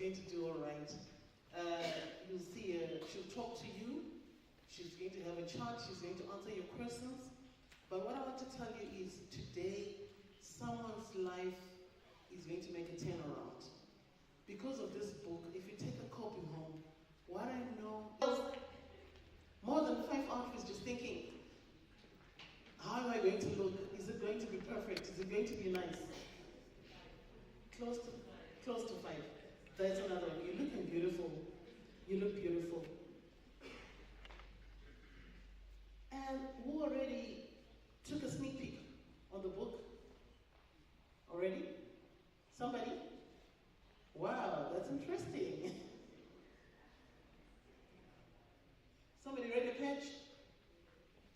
going to do all right. You'll see her, she'll talk to you, she's going to have a chat, she's going to answer your questions. But what I want to tell you is today, someone's life is going to make a turnaround. Because of this book, if you take a copy home, what I know, more than 5 outfits just thinking, how am I going to look? Is it going to be perfect? Is it going to be nice? Close to 5. That's another one. You're looking beautiful. You look beautiful. And who already took a sneak peek on the book? Already? Somebody? Wow, that's interesting. Somebody read a page?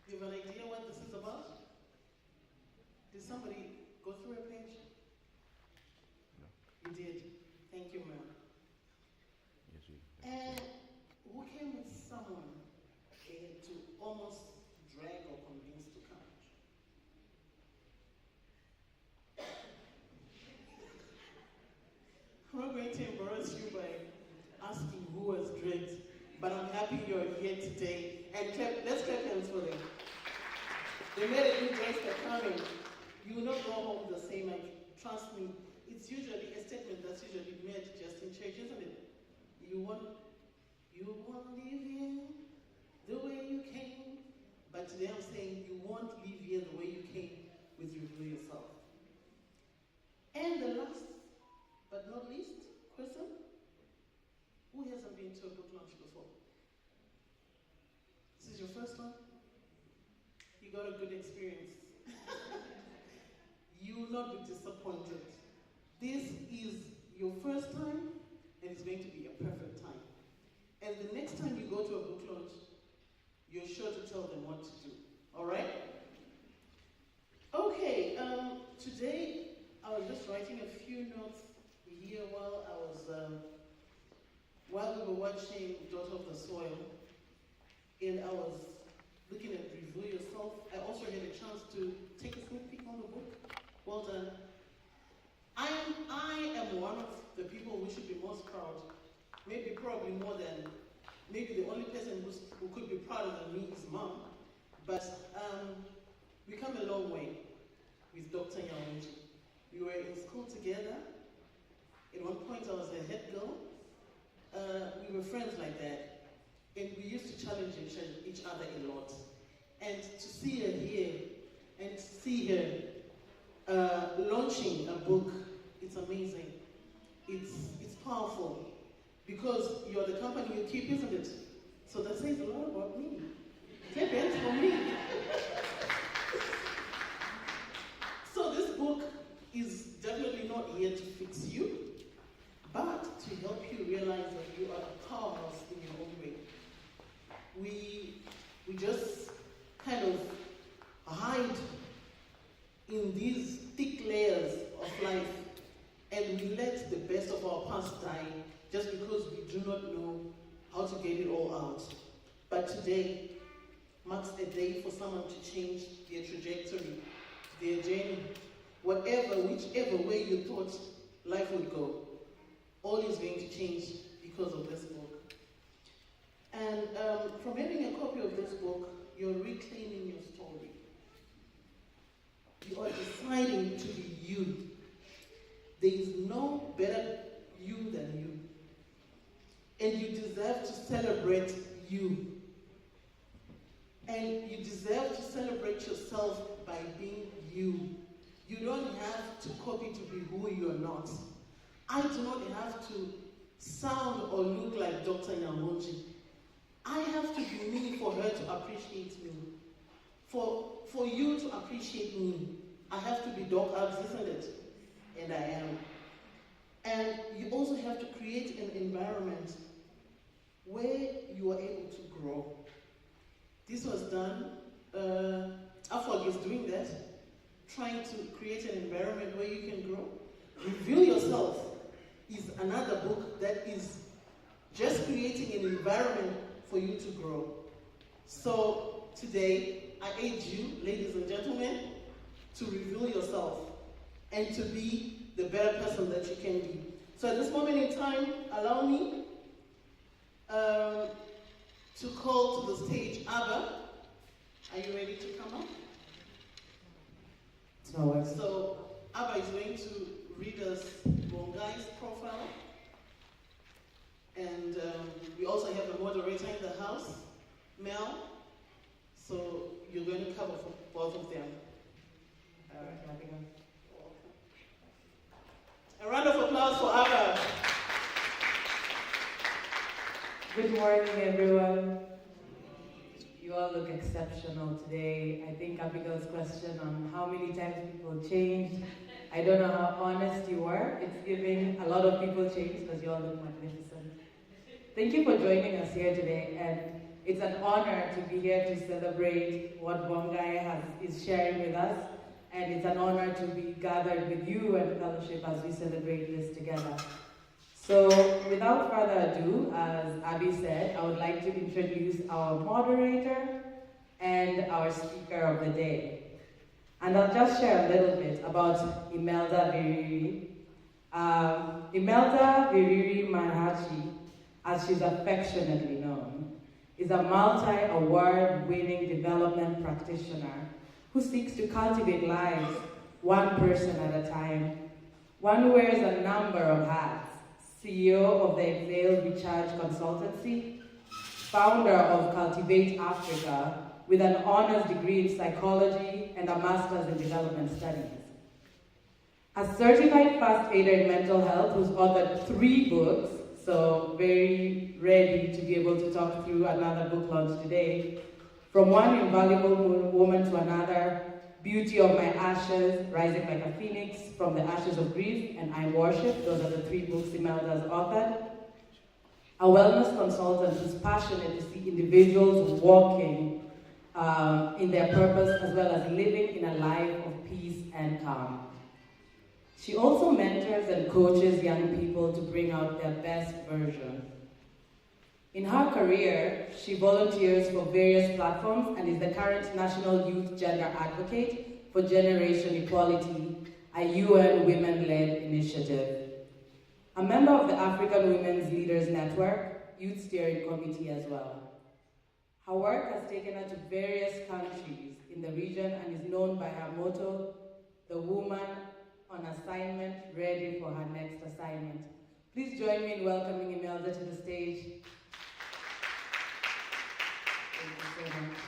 You have an idea what this is about? Did somebody go through a page? No. You did. Thank you, ma'am. Yes, you. And who came with someone they had to almost drag or convince to come? I'm not going to embarrass you by asking who was dragged, but I'm happy you're here today. And let's clap hands for them. They made a good choice for coming. You will not go home the same. Like, trust me, it's usually a statement that's usually made just in church, isn't it? You won't leave here the way you came. But today I'm saying you won't leave here the way you came with Reveal Yourself. And the last but not least question, who hasn't been to a book launch before? This is your first one? You got a good experience. You will not be disappointed. This is your first time, and it's going to be a perfect time. And the next time you go to a book launch, you're sure to tell them what to do. All right? Okay, today I was just writing a few notes here while we were watching Daughter of the Soil, and I was looking at Reveal Yourself. I also had a chance to take a sneak peek on the book. Well done. I am one of the people who should be most proud. Probably more than, maybe the only person who could be prouder than me is Mom. But we come a long way with Dr. Nyamunji. We were in school together. At one point I was a head girl. We were friends like that. And we used to challenge each other a lot. And to see her here, and to see her launching a book, it's amazing. It's powerful. Because you're the company you keep, isn't it? So that says a lot about me. Clap hands for me. So this book is definitely not here to fix you, but to help you realize that you are a powerhouse in your own way. We just kind of hide in these thick layers of life, and we let the best of our past die just because we do not know how to get it all out. But today marks a day for someone to change their trajectory, their journey, whichever way you thought life would go. All is going to change because of this book. And from having a copy of this book, you're reclaiming your story. You are deciding to be you. There is no better you than you. And you deserve to celebrate you. And you deserve to celebrate yourself by being you. You don't have to copy to be who you're not. I do not have to sound or look like Dr. Nyamunji. I have to be me for her to appreciate me. For you to appreciate me, I have to be Doc Abs, isn't it? And I am. And you also have to create an environment where you are able to grow. This was done, AFOG is doing that, trying to create an environment where you can grow. Reveal Yourself is another book that is just creating an environment for you to grow. So today, I urge you, ladies and gentlemen, to reveal yourself and to be the better person that you can be. So So at this moment in time, allow me to call to the stage Abba. Are you ready to come up? So Abba is going to read us Bongai's profile. And we also have a moderator in the house, Mel. So you're going to cover for both of them. A round of applause for Abba. Good morning, everyone. You all look exceptional today. I think Abigail's question on how many times people changed, I don't know how honest you were. It's giving a lot of people changed because you all look magnificent. Thank you for joining us here today, and it's an honor to be here to celebrate what Bongai is sharing with us, and it's an honor to be gathered with you and fellowship as we celebrate this together. So, without further ado, as Abby said, I would like to introduce our moderator and our speaker of the day. And I'll just share a little bit about Imelda Viriri. Imelda Viriri Mahachi, as she's affectionately known, is a multi-award-winning development practitioner who seeks to cultivate lives one person at a time. One who wears a number of hats: CEO of the Exhale Recharge Consultancy, founder of Cultivate Africa, with an honors degree in psychology and a master's in development studies. A certified first aider in mental health who's authored 3 books, so very ready to be able to talk through another book launch today. From One Invaluable Woman to Another, Beauty of My Ashes, Rising Like a Phoenix, From the Ashes of Grief, and I Worship. Those are the 3 books Imelda has authored. A wellness consultant who's passionate to see individuals walking in their purpose as well as living in a life of peace and calm. She also mentors and coaches young people to bring out their best version. In her career, she volunteers for various platforms and is the current National Youth Gender Advocate for Generation Equality, a UN women-led initiative. A member of the African Women's Leaders Network, Youth Steering Committee as well. Her work has taken her to various countries in the region and is known by her motto, "The woman on assignment, ready for her next assignment." Please join me in welcoming Imelda to the stage. Thank you so much.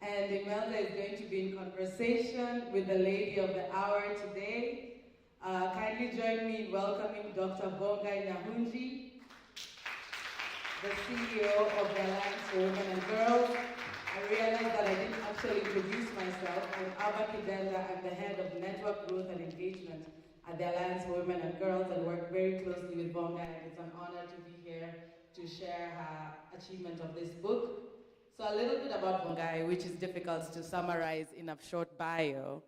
And Imelda is going to be in conversation with the lady of the hour today. Kindly join me in welcoming Dr. Bongai Nyahunji, the CEO of the Alliance for Women and Girls. I realized that I didn't actually introduce myself. I'm Abba Kidenda. I'm the head of Network Growth and Engagement at the Alliance for Women and Girls and work very closely with Bongai. And it's an honor to be here to share her achievement of this book. So a little bit about Bongai, which is difficult to summarize in a short bio.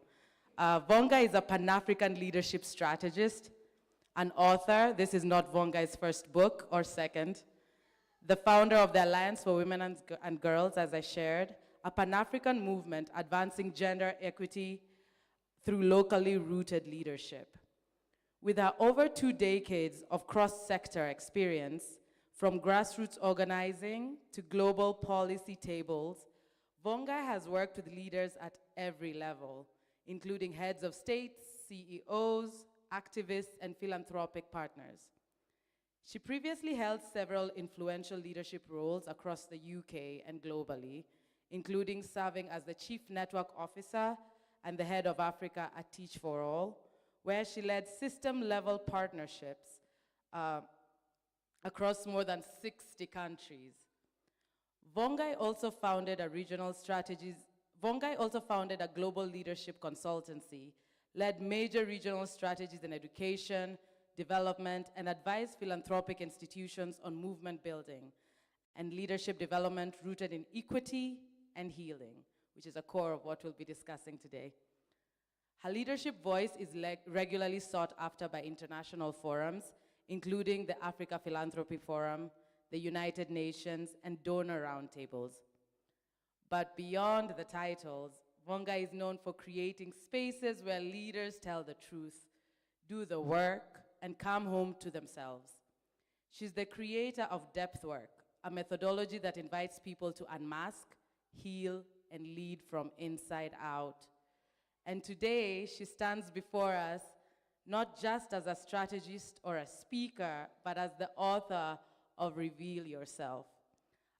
Bongai is a Pan-African leadership strategist, an author. This is not Bongai's first book or second. The founder of the Alliance for Women and Girls, as I shared, a Pan-African movement advancing gender equity through locally rooted leadership. With her over 2 decades of cross-sector experience, from grassroots organizing to global policy tables, Bongai has worked with leaders at every level, including heads of states, CEOs, activists, and philanthropic partners. She previously held several influential leadership roles across the UK and globally, including serving as the Chief Network Officer and the Head of Africa at Teach for All, where she led system-level partnerships across more than 60 countries. Bongai also founded a global leadership consultancy, led major regional strategies in education, development, and advised philanthropic institutions on movement building and leadership development rooted in equity and healing, which is a core of what we'll be discussing today. Her leadership voice is regularly sought after by international forums, including the Africa Philanthropy Forum, the United Nations, and donor roundtables. But beyond the titles, Bongai is known for creating spaces where leaders tell the truth, do the work, and come home to themselves. She's the creator of Depth Work, a methodology that invites people to unmask, heal, and lead from inside out. And today, she stands before us not just as a strategist or a speaker, but as the author of Reveal Yourself,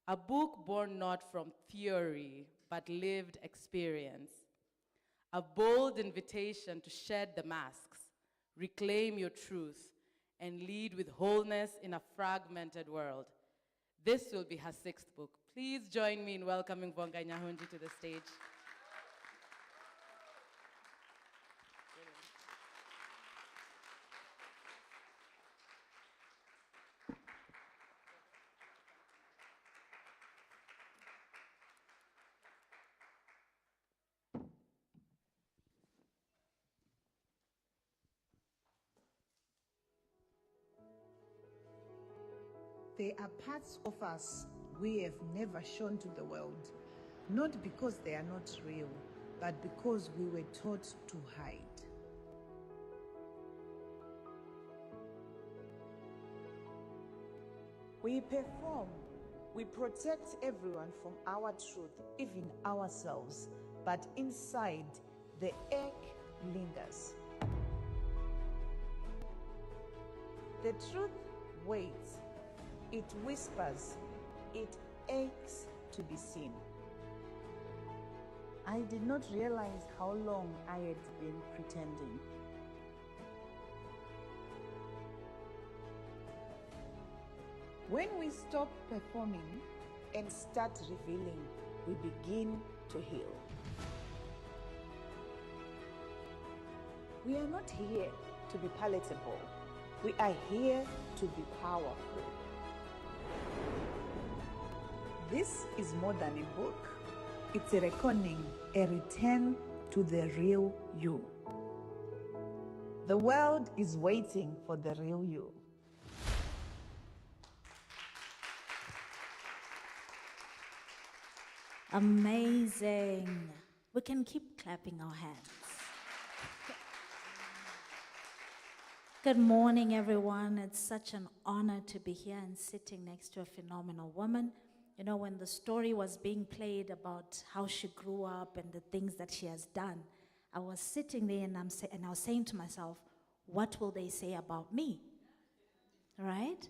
a book born not from theory, but lived experience, a bold invitation to shed the masks, reclaim your truth, and lead with wholeness in a fragmented world. This will be her 6th book. Please join me in welcoming Vonga Nyahunji to the stage. There are parts of us we have never shown to the world, not because they are not real, but because we were taught to hide. We perform, we protect everyone from our truth, even ourselves, but inside, the ache lingers. The truth waits. It whispers, it aches to be seen. I did not realize how long I had been pretending. When we stop performing and start revealing, we begin to heal. We are not here to be palatable. We are here to be powerful. This is more than a book. It's a reckoning, a return to the real you. The world is waiting for the real you. Amazing. We can keep clapping our hands. Good morning, everyone. It's such an honor to be here and sitting next to a phenomenal woman. You know, when the story was being played about how she grew up and the things that she has done, I was sitting there and I was saying to myself, what will they say about me? Right?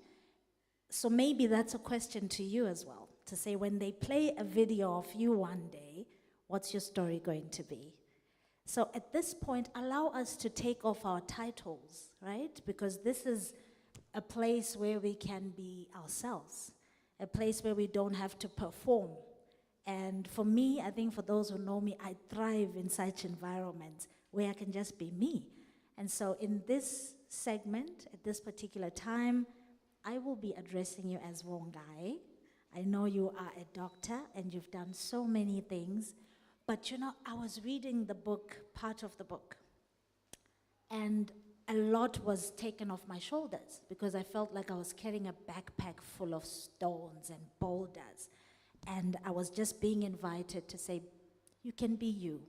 So maybe that's a question to you as well, to say when they play a video of you one day, what's your story going to be? So at this point, allow us to take off our titles, right? Because this is a place where we can be ourselves, a place where we don't have to perform. And for me, I think for those who know me, I thrive in such environments where I can just be me. And so in this segment, at this particular time, I will be addressing you as Vongai. I know you are a doctor and you've done so many things, but you know, I was reading the book, part of the book, and a lot was taken off my shoulders because I felt like I was carrying a backpack full of stones and boulders. And I was just being invited to say, you can be you.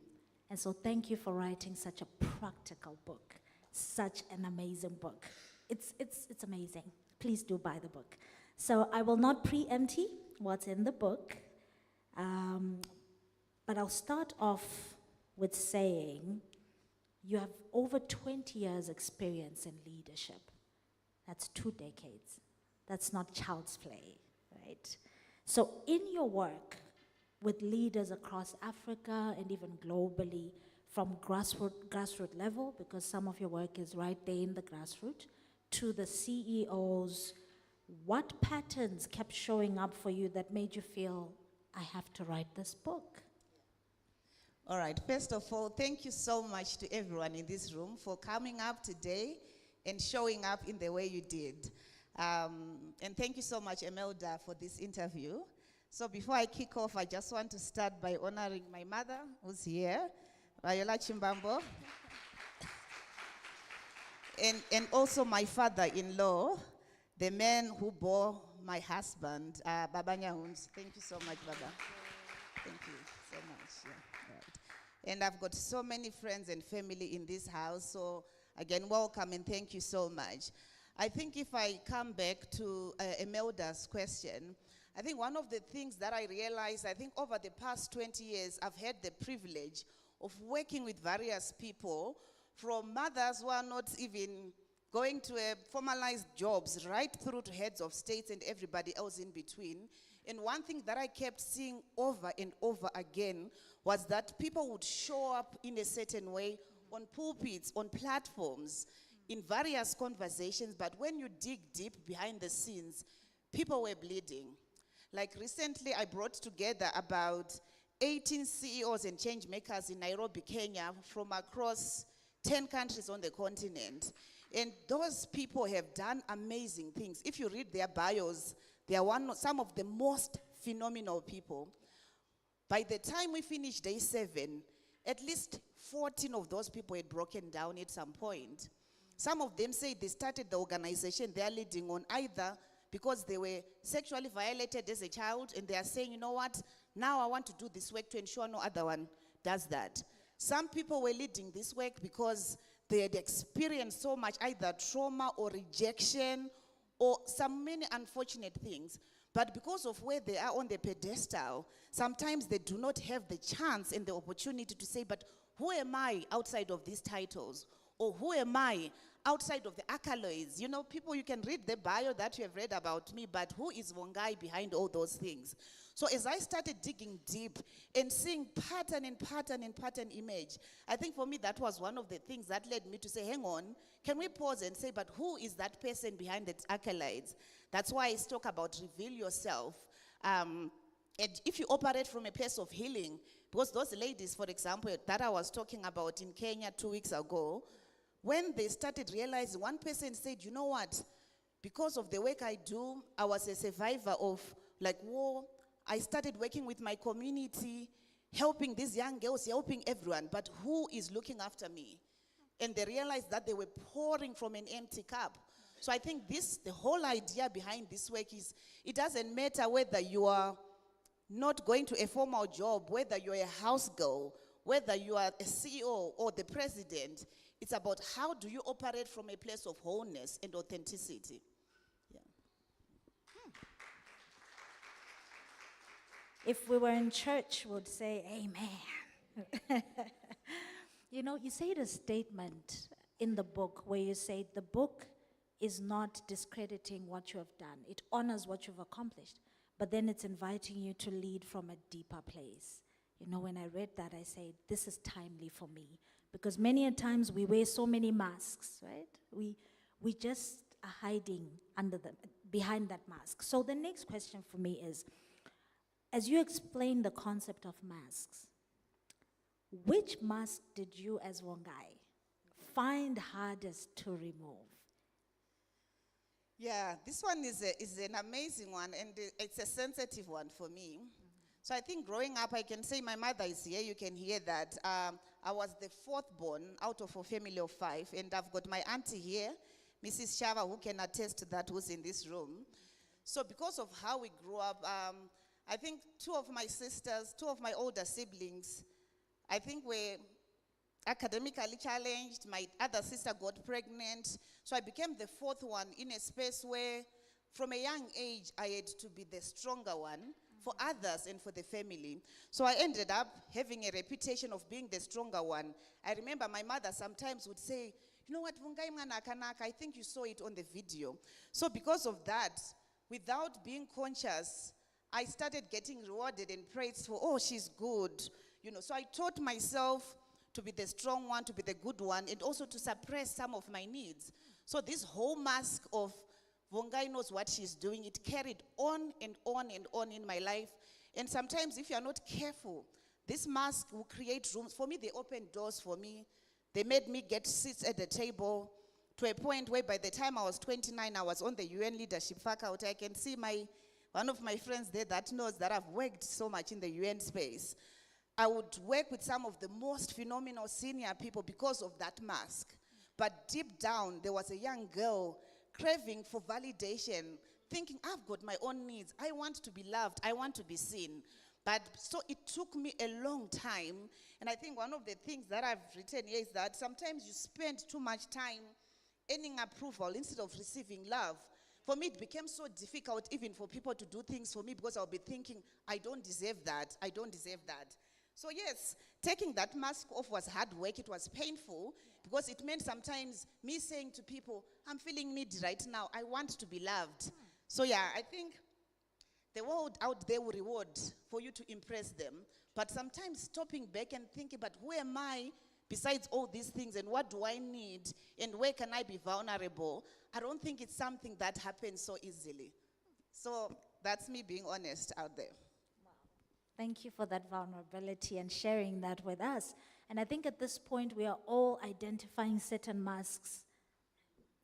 And so thank you for writing such a practical book, such an amazing book. It's amazing. Please do buy the book. So I will not preempt what's in the book, but I'll start off with saying, you have over 20 years experience in leadership. That's 2 decades. That's not child's play, right? So in your work with leaders across Africa and even globally, from grassroots level, because some of your work is right there in the grassroots, to the CEOs, what patterns kept showing up for you that made you feel, I have to write this book? All right, first of all, thank you so much to everyone in this room for coming up today and showing up in the way you did. And thank you so much, Emelda, for this interview. So before I kick off, I just want to start by honoring my mother, who's here, Viola Chimbambo, and also my father-in-law, the man who bore my husband, Baba Nyahunji. Thank you so much, Baba. Thank you so much. Yeah, right. And I've got so many friends and family in this house, so Again, welcome and thank you so much. I think if I come back to Imelda's question, I think one of the things that I realized, I think over the past 20 years, I've had the privilege of working with various people, from mothers who are not even going to formalized jobs, right through to heads of states and everybody else in between. And one thing that I kept seeing over and over again was that people would show up in a certain way on pulpits, on platforms, in various conversations, but when you dig deep behind the scenes, people were bleeding. Like recently, I brought together about 18 CEOs and change makers in Nairobi, Kenya, from across 10 countries on the continent. And those people have done amazing things. If you read their bios, they are some of the most phenomenal people. By the time we finished day 7, at least 14 of those people had broken down at some point. Some of them say they started the organization they are leading on either because they were sexually violated as a child and they are saying, you know what, now I want to do this work to ensure no other one does that. Some people were leading this work because they had experienced so much either trauma or rejection or some many unfortunate things. But because of where they are on the pedestal, sometimes they do not have the chance and the opportunity to say, but who am I outside of these titles? Or who am I outside of the accolades? You know, people, you can read the bio that you have read about me, but who is Wongai behind all those things? So as I started digging deep and seeing pattern and pattern and pattern image, I think for me that was one of the things that led me to say, hang on, can we pause and say, but who is that person behind the accolades? That's why I talk about reveal yourself. And if you operate from a place of healing, because those ladies, for example, that I was talking about in Kenya 2 weeks ago, when they started realizing, one person said, you know what, because of the work I do, I was a survivor of like war. I started working with my community, helping these young girls, helping everyone, but who is looking after me? And they realized that they were pouring from an empty cup. So I think the whole idea behind this work is, it doesn't matter whether you are not going to a formal job, whether you're a house girl, whether you are a CEO or the president. It's about how do you operate from a place of wholeness and authenticity. Yeah. If we were in church, we would say, Amen. You know, you say the statement in the book where you say the book is not discrediting what you have done. It honors what you've accomplished, but then it's inviting you to lead from a deeper place. You know, when I read that, I say, this is timely for me. Because many a times we wear so many masks, right? We just are hiding behind that mask. So the next question for me is, as you explain the concept of masks, which mask did you as Wongai find hardest to remove? Yeah, this one is an amazing one, and it's a sensitive one for me. So I think growing up, I can say my mother is here, you can hear that. I was the 4th born out of a family of 5, and I've got my auntie here, Mrs. Shava, who can attest to that, who's in this room. So because of how we grew up, I think 2 of my sisters, 2 of my older siblings, I think were academically challenged. My other sister got pregnant. So I became the 4th one in a space where from a young age, I had to be the stronger one for others and for the family. So I ended up having a reputation of being the stronger one. I remember my mother sometimes would say, you know what, Vungai mwana kanaka, I think you saw it on the video. So because of that, without being conscious, I started getting rewarded and praised for, oh, she's good. You know, so I taught myself to be the strong one, to be the good one, and also to suppress some of my needs. So this whole mask of Wongai knows what she's doing, it carried on and on and on in my life. And sometimes if you're not careful, this mask will create rooms. For me, they opened doors for me. They made me get seats at the table to a point where by the time I was 29, I was on the UN leadership faculty. I can see one of my friends there that knows that I've worked so much in the UN space. I would work with some of the most phenomenal senior people because of that mask. But deep down, there was a young girl craving for validation, thinking, I've got my own needs. I want to be loved. I want to be seen. But so it took me a long time. And I think one of the things that I've written here is that sometimes you spend too much time earning approval instead of receiving love. For me, it became so difficult even for people to do things for me because I'll be thinking, I don't deserve that. I don't deserve that. So yes, taking that mask off was hard work. It was painful because it meant sometimes me saying to people, I'm feeling needy right now. I want to be loved. So yeah, I think the world out there will reward for you to impress them. But sometimes stopping back and thinking, but who am I besides all these things, and what do I need, and where can I be vulnerable? I don't think it's something that happens so easily. So that's me being honest out there. Thank you for that vulnerability and sharing that with us. And I think at this point we are all identifying certain masks,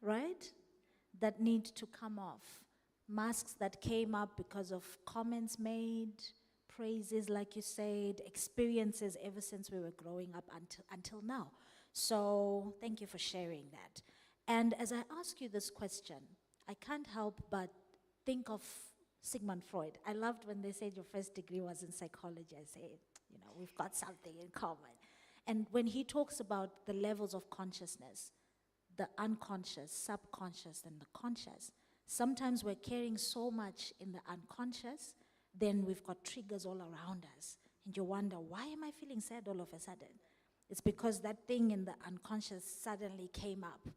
right, that need to come off. Masks that came up because of comments made, praises, like you said, experiences ever since we were growing up until now. So thank you for sharing that. And as I ask you this question, I can't help but think of Sigmund Freud. I loved when they said your first degree was in psychology. I said, we've got something in common. And when he talks about the levels of consciousness, the unconscious, subconscious, and the conscious, sometimes we're carrying so much in the unconscious, then we've got triggers all around us. And you wonder, why am I feeling sad all of a sudden? It's because that thing in the unconscious suddenly came up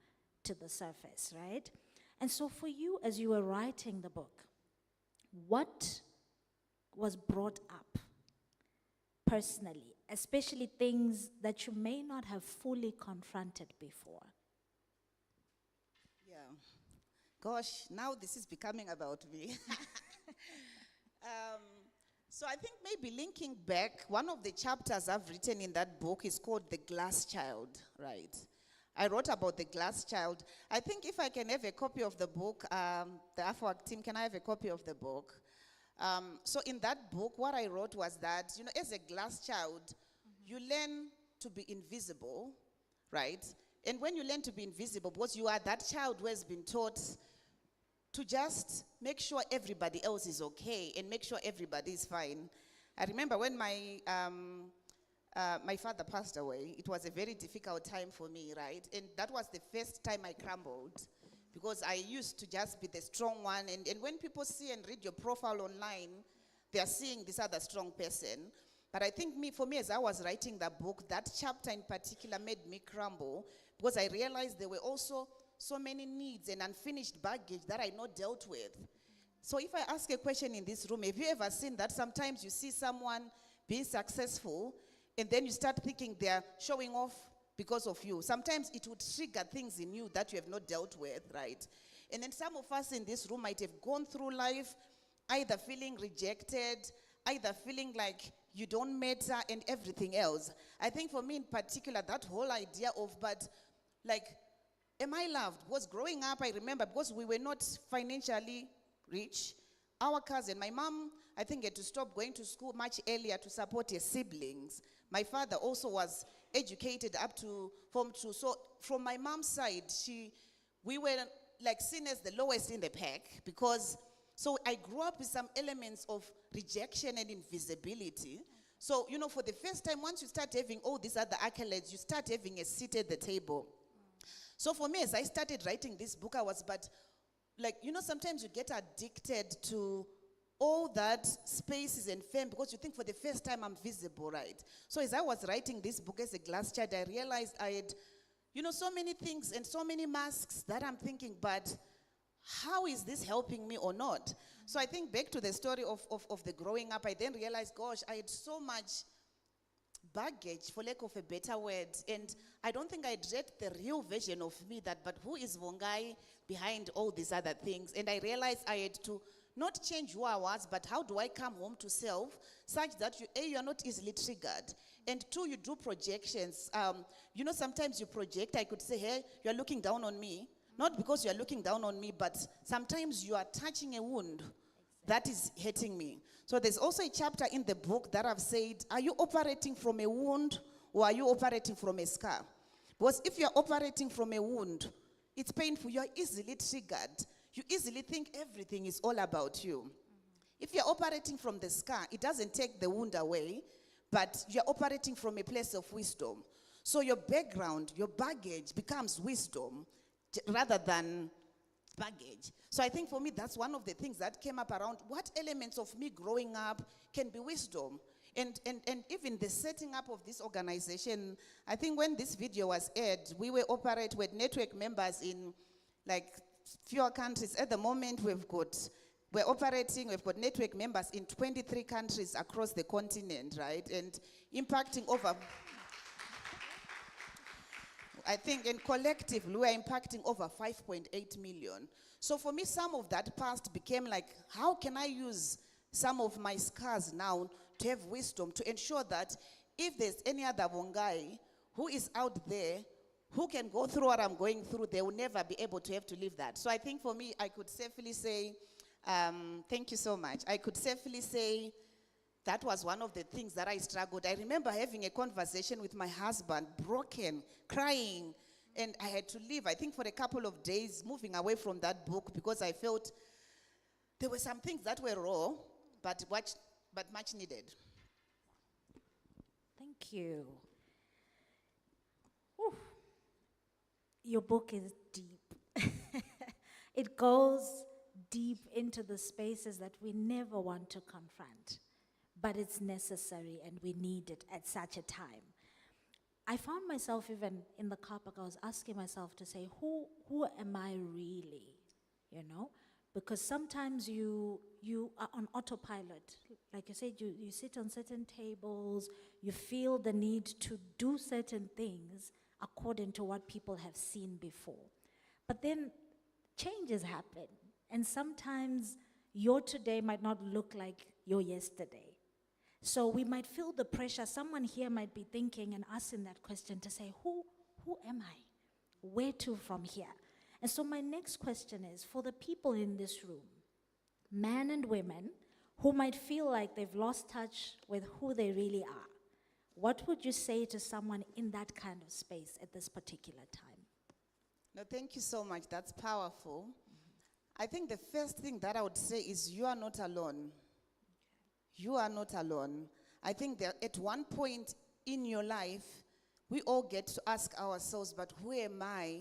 to the surface, right? And so for you, as you were writing the book, what was brought up personally, especially things that you may not have fully confronted before? Yeah. Gosh, now this is becoming about me. So I think maybe linking back, one of the chapters I've written in that book is called The Glass Child, right? I wrote about the glass child. I think if I can have a copy of the book, the AFWAC team, can I have a copy of the book? So in that book, what I wrote was that, as a glass child, you learn to be invisible, right? And when you learn to be invisible, because you are that child who has been taught to just make sure everybody else is okay and make sure everybody is fine. I remember when my father passed away, it was a very difficult time for me, right? And that was the first time I crumbled because I used to just be the strong one. And when people see and read your profile online, they are seeing this other strong person. But I think for me, as I was writing the book, that chapter in particular made me crumble because I realized there were also so many needs and unfinished baggage that I not dealt with. So if I ask a question in this room, have you ever seen that sometimes you see someone being successful and then you start thinking they're showing off because of you? Sometimes it would trigger things in you that you have not dealt with, right? And then some of us in this room might have gone through life either feeling rejected, either feeling like you don't matter and everything else. I think for me in particular, that whole idea of, am I loved? Because growing up, I remember, because we were not financially rich, our cousin, my mom, I think had to stop going to school much earlier to support her siblings. My father also was educated up to Form 2. So from my mom's side, we were seen as the lowest in the pack so I grew up with some elements of rejection and invisibility. So, for the first time, once you start having all these other accolades, you start having a seat at the table. So for me, as I started writing this book, sometimes you get addicted to all that spaces and fame because you think for the first time I'm visible, right? So as I was writing this book as a glass child, I realized I had, so many things and so many masks that I'm thinking, but how is this helping me or not? So I think back to the story of the growing up, I then realized, gosh, I had so much baggage, for lack of a better word, and I don't think I'd read the real version of me but who is Vongai behind all these other things? And I realized I had to not change who I was, but how do I come home to self such that you are not easily triggered, and two, you do projections. Sometimes you project. I could say, hey, you're looking down on me, not because you're looking down on me, but sometimes you are touching a wound that is hurting me. So there's also a chapter in the book that I've said, are you operating from a wound or are you operating from a scar? Because if you're operating from a wound, it's painful. You're easily triggered. You easily think everything is all about you. If you're operating from the scar, it doesn't take the wound away, but you're operating from a place of wisdom. So your background, your baggage becomes wisdom rather than baggage. So I think for me, that's one of the things that came up around what elements of me growing up can be wisdom. And even the setting up of this organization, I think when this video was aired, we were operating with network members in like fewer countries. At the moment, we've got network members in 23 countries across the continent, right? And impacting over, I think, and collectively, we are impacting over 5.8 million. So for me, some of that past became like, how can I use some of my scars now to have wisdom, to ensure that if there's any other Bongai who is out there, who can go through what I'm going through, they will never be able to have to live that. So I think for me, I could safely say, thank you so much. I could safely say that was one of the things that I struggled. I remember having a conversation with my husband, broken, crying, and I had to leave, I think, for a couple of days, moving away from that book because I felt there were some things that were raw, but much needed. Thank you. Whew. Your book is deep. It goes deep into the spaces that we never want to confront, but it's necessary and we need it at such a time. I found myself even in the car park, I was asking myself to say, who am I really, you know? Because sometimes you are on autopilot. Like you said, you sit on certain tables, you feel the need to do certain things according to what people have seen before. But then changes happen. And sometimes your today might not look like your yesterday. So we might feel the pressure. Someone here might be thinking and asking that question to say, who am I? Where to from here? And so my next question is, for the people in this room, men and women, who might feel like they've lost touch with who they really are, what would you say to someone in that kind of space at this particular time? No, thank you so much. That's powerful. I think the first thing that I would say is you are not alone. You are not alone. I think that at one point in your life, we all get to ask ourselves, but who am I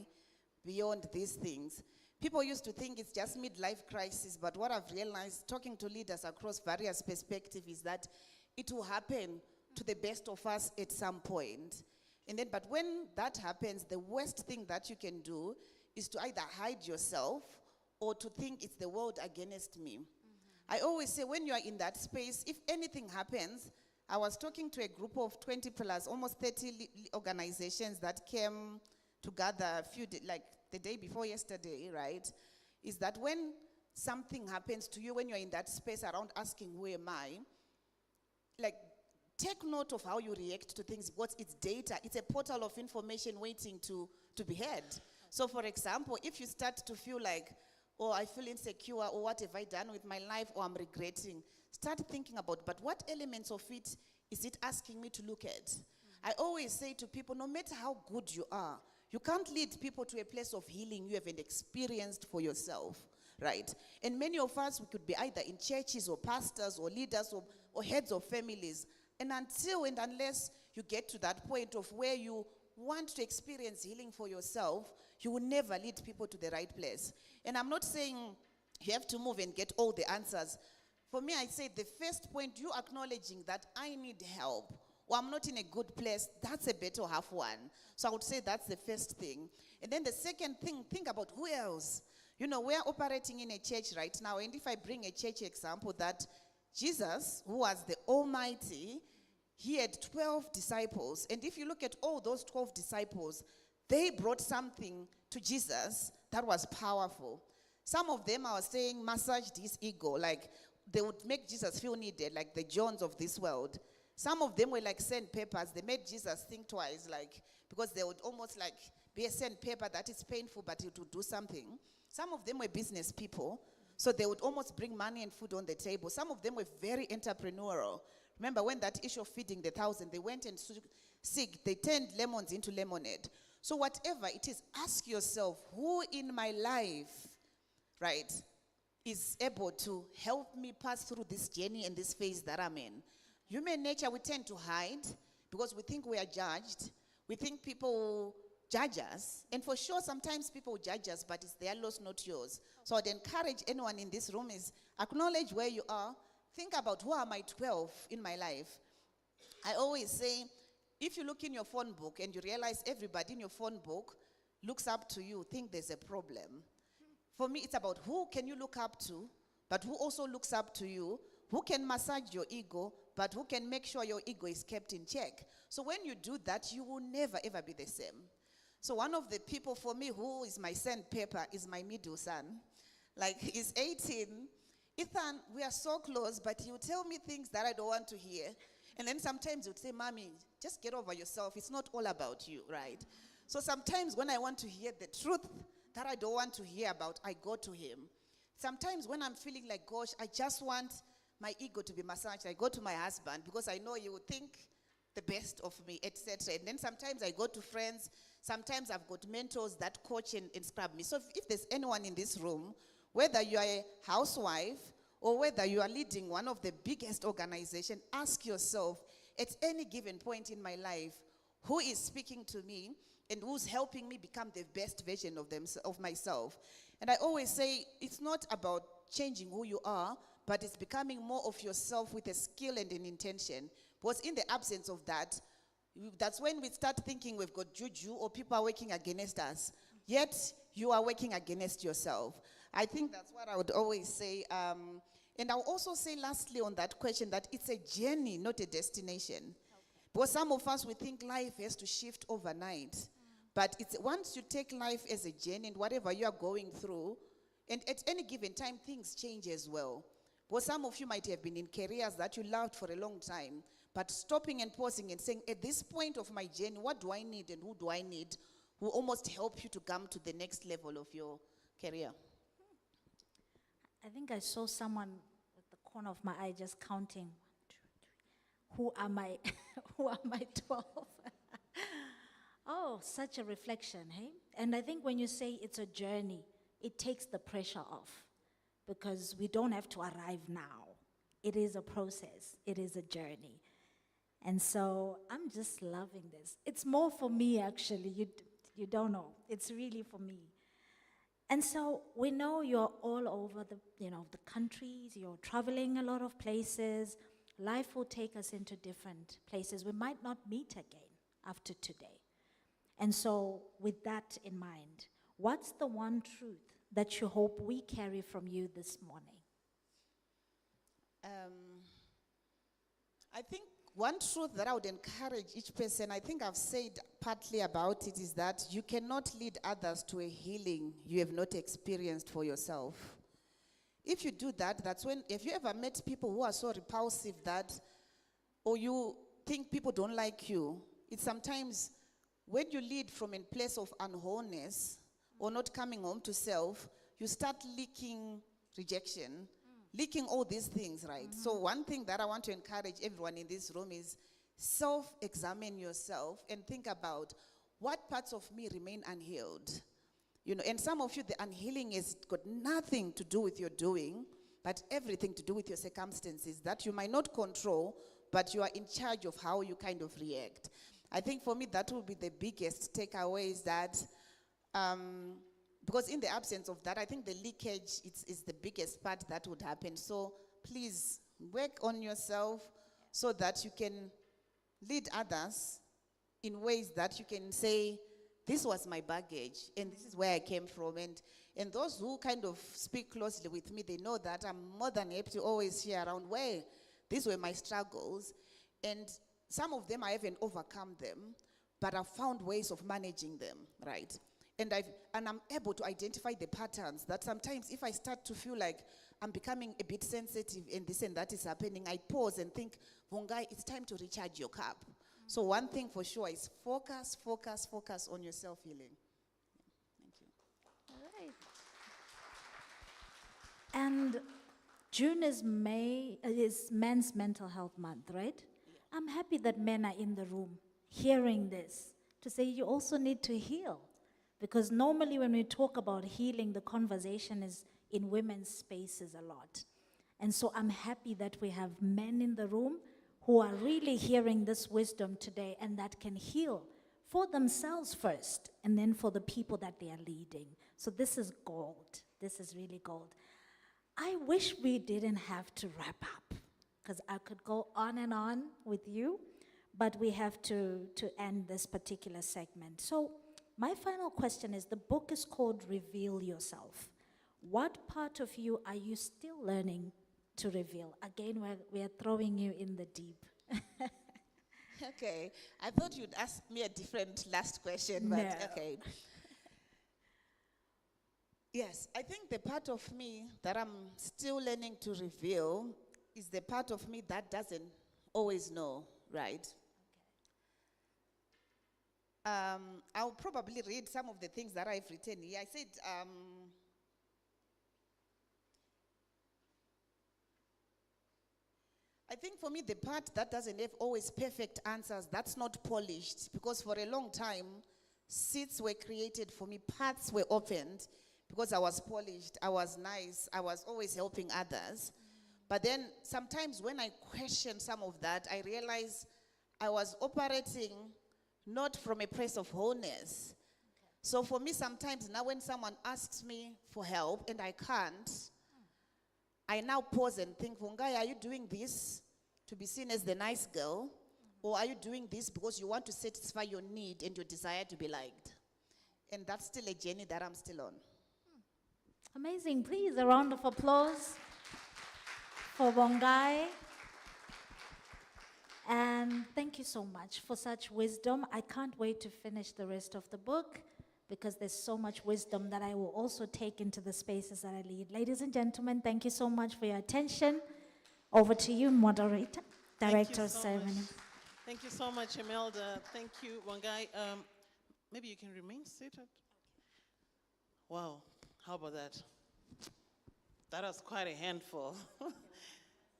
beyond these things? People used to think it's just midlife crisis, but what I've realized, talking to leaders across various perspectives, is that it will happen to the best of us at some point. And then, but when that happens, the worst thing that you can do is to either hide yourself or to think it's the world against me. I always say when you are in that space, if anything happens, I was talking to a group of 20 plus, almost 30 organizations that came together like the day before yesterday, right? Is that when something happens to you, when you're in that space around asking, who am I? Like, take note of how you react to things, because it's data. It's a portal of information waiting to be heard. So for example, if you start to feel like, oh, I feel insecure, or what have I done with my life, or I'm regretting, start thinking about, but what elements of it is it asking me to look at? I always say to people, no matter how good you are, you can't lead people to a place of healing you haven't experienced for yourself, right? And many of us, we could be either in churches or pastors or leaders or heads of families. And until and unless you get to that point of where you want to experience healing for yourself, you will never lead people to the right place. And I'm not saying you have to move and get all the answers. For me, I say the first point, you acknowledging that I need help, or I'm not in a good place, that's a better half one. So I would say that's the first thing. And then the second thing, think about who else. You know, we're operating in a church right now, and if I bring a church example, that Jesus, who was the Almighty, he had 12 disciples. And if you look at all those 12 disciples, they brought something to Jesus that was powerful. Some of them, I was saying, massaged his ego, like they would make Jesus feel needed, like the Johns of this world. Some of them were like sandpapers. They made Jesus think twice, like, because they would almost like be a sandpaper that is painful, but it would do something. Some of them were business people, so they would almost bring money and food on the table. Some of them were very entrepreneurial. Remember when that issue of feeding the 1,000, they went and they turned lemons into lemonade. So whatever it is, ask yourself, who in my life, right, is able to help me pass through this journey and this phase that I'm in. Human nature, we tend to hide because we think we are judged. We think people judge us. And for sure, sometimes people judge us, but it's their loss, not yours. So I'd encourage anyone in this room is acknowledge where you are. Think about who am I 12 in my life. I always say, if you look in your phone book and you realize everybody in your phone book looks up to you, think there's a problem. For me, it's about who can you look up to, but who also looks up to you, who can massage your ego, but who can make sure your ego is kept in check. So when you do that, you will never, ever be the same. So one of the people for me who is my sandpaper is my middle son. Like, he's 18. Ethan, we are so close, but he'll tell me things that I don't want to hear. And then sometimes he'll say, Mommy, just get over yourself. It's not all about you, right? So sometimes when I want to hear the truth that I don't want to hear about, I go to him. Sometimes when I'm feeling like, gosh, I just want my ego to be massaged, I go to my husband because I know he will think the best of me, etc. And then sometimes I go to friends. Sometimes I've got mentors that coach and scrub me. So if there's anyone in this room, whether you are a housewife or whether you are leading one of the biggest organizations, ask yourself, at any given point in my life, who is speaking to me and who's helping me become the best version of myself. And I always say, it's not about changing who you are, but it's becoming more of yourself with a skill and an intention. Because in the absence of that, that's when we start thinking we've got juju or people are working against us. Yet, you are working against yourself. I think that's what I would always say. And I'll also say lastly on that question that it's a journey, not a destination. Okay. Because some of us, we think life has to shift overnight. But it's once you take life as a journey and whatever you are going through, and at any given time, things change as well. Because some of you might have been in careers that you loved for a long time, but stopping and pausing and saying, at this point of my journey, what do I need and who do I need, will almost help you to come to the next level of your career. I think I saw someone with the corner of my eye just counting. 1, 2, 3. Who am I? Who am I 12? Oh, such a reflection, hey? And I think when you say it's a journey, it takes the pressure off because we don't have to arrive now. It is a process. It is a journey. And so I'm just loving this. It's more for me, actually. You don't know. It's really for me. And so we know you're all over the countries. You're traveling a lot of places. Life will take us into different places. We might not meet again after today. And so with that in mind, what's the one truth that you hope we carry from you this morning? I think one truth that I would encourage each person, I think I've said partly about it, is that you cannot lead others to a healing you have not experienced for yourself. If you do that, that's when, if you ever met people who are so repulsive that, or you think people don't like you, it's sometimes when you lead from a place of unwholeness or not coming home to self, you start leaking rejection, leaking all these things, right? So one thing that I want to encourage everyone in this room is self-examine yourself and think about what parts of me remain unhealed. And some of you, the unhealing has got nothing to do with your doing, but everything to do with your circumstances that you might not control, but you are in charge of how you kind of react. I think for me, that will be the biggest takeaway is that, because in the absence of that, I think the leakage is the biggest part that would happen. So please work on yourself so that you can lead others in ways that you can say, this was my baggage and this is where I came from. And those who kind of speak closely with me, they know that I'm more than happy to always share around where these were my struggles. And some of them I haven't overcome them, but I've found ways of managing them, right? And I'm able to identify the patterns that sometimes if I start to feel like I'm becoming a bit sensitive and this and that is happening, I pause and think, Vongai, it's time to recharge your cup. So one thing for sure is focus on your self-healing. Thank you. All right. And June is Men's Mental Health Month, right? Yeah. I'm happy that men are in the room hearing this to say you also need to heal. Because normally when we talk about healing, the conversation is in women's spaces a lot. And so I'm happy that we have men in the room who are really hearing this wisdom today and that can heal for themselves first and then for the people that they are leading. So this is gold. This is really gold. I wish we didn't have to wrap up because I could go on with you, but we have to end this particular segment. So my final question is, the book is called Reveal Yourself. What part of you are you still learning to reveal? Again, we're throwing you in the deep. Okay, I thought you'd ask me a different last question, but No. okay. Yes, I think the part of me that I'm still learning to reveal is the part of me that doesn't always know, right? I'll probably read some of the things that I've written here. I said, I think for me, the part that doesn't have always perfect answers, that's not polished, because for a long time, seats were created for me, paths were opened, because I was polished, I was nice, I was always helping others. But then sometimes when I question some of that, I realize I was operating not from a place of wholeness. So for me, sometimes now when someone asks me for help and I can't, I now pause and think, Vongai, are you doing this to be seen as the nice girl? Or are you doing this because you want to satisfy your need and your desire to be liked? And that's still a journey that I'm still on. Amazing. Please, a round of applause for Bongai. And thank you so much for such wisdom. I can't wait to finish the rest of the book because there's so much wisdom that I will also take into the spaces that I lead. Ladies and gentlemen, thank you so much for your attention. Over to you, moderator, director of ceremony. Thank you so much, Imelda. Thank you, Wangai. Maybe you can remain seated. Wow, how about that? That was quite a handful.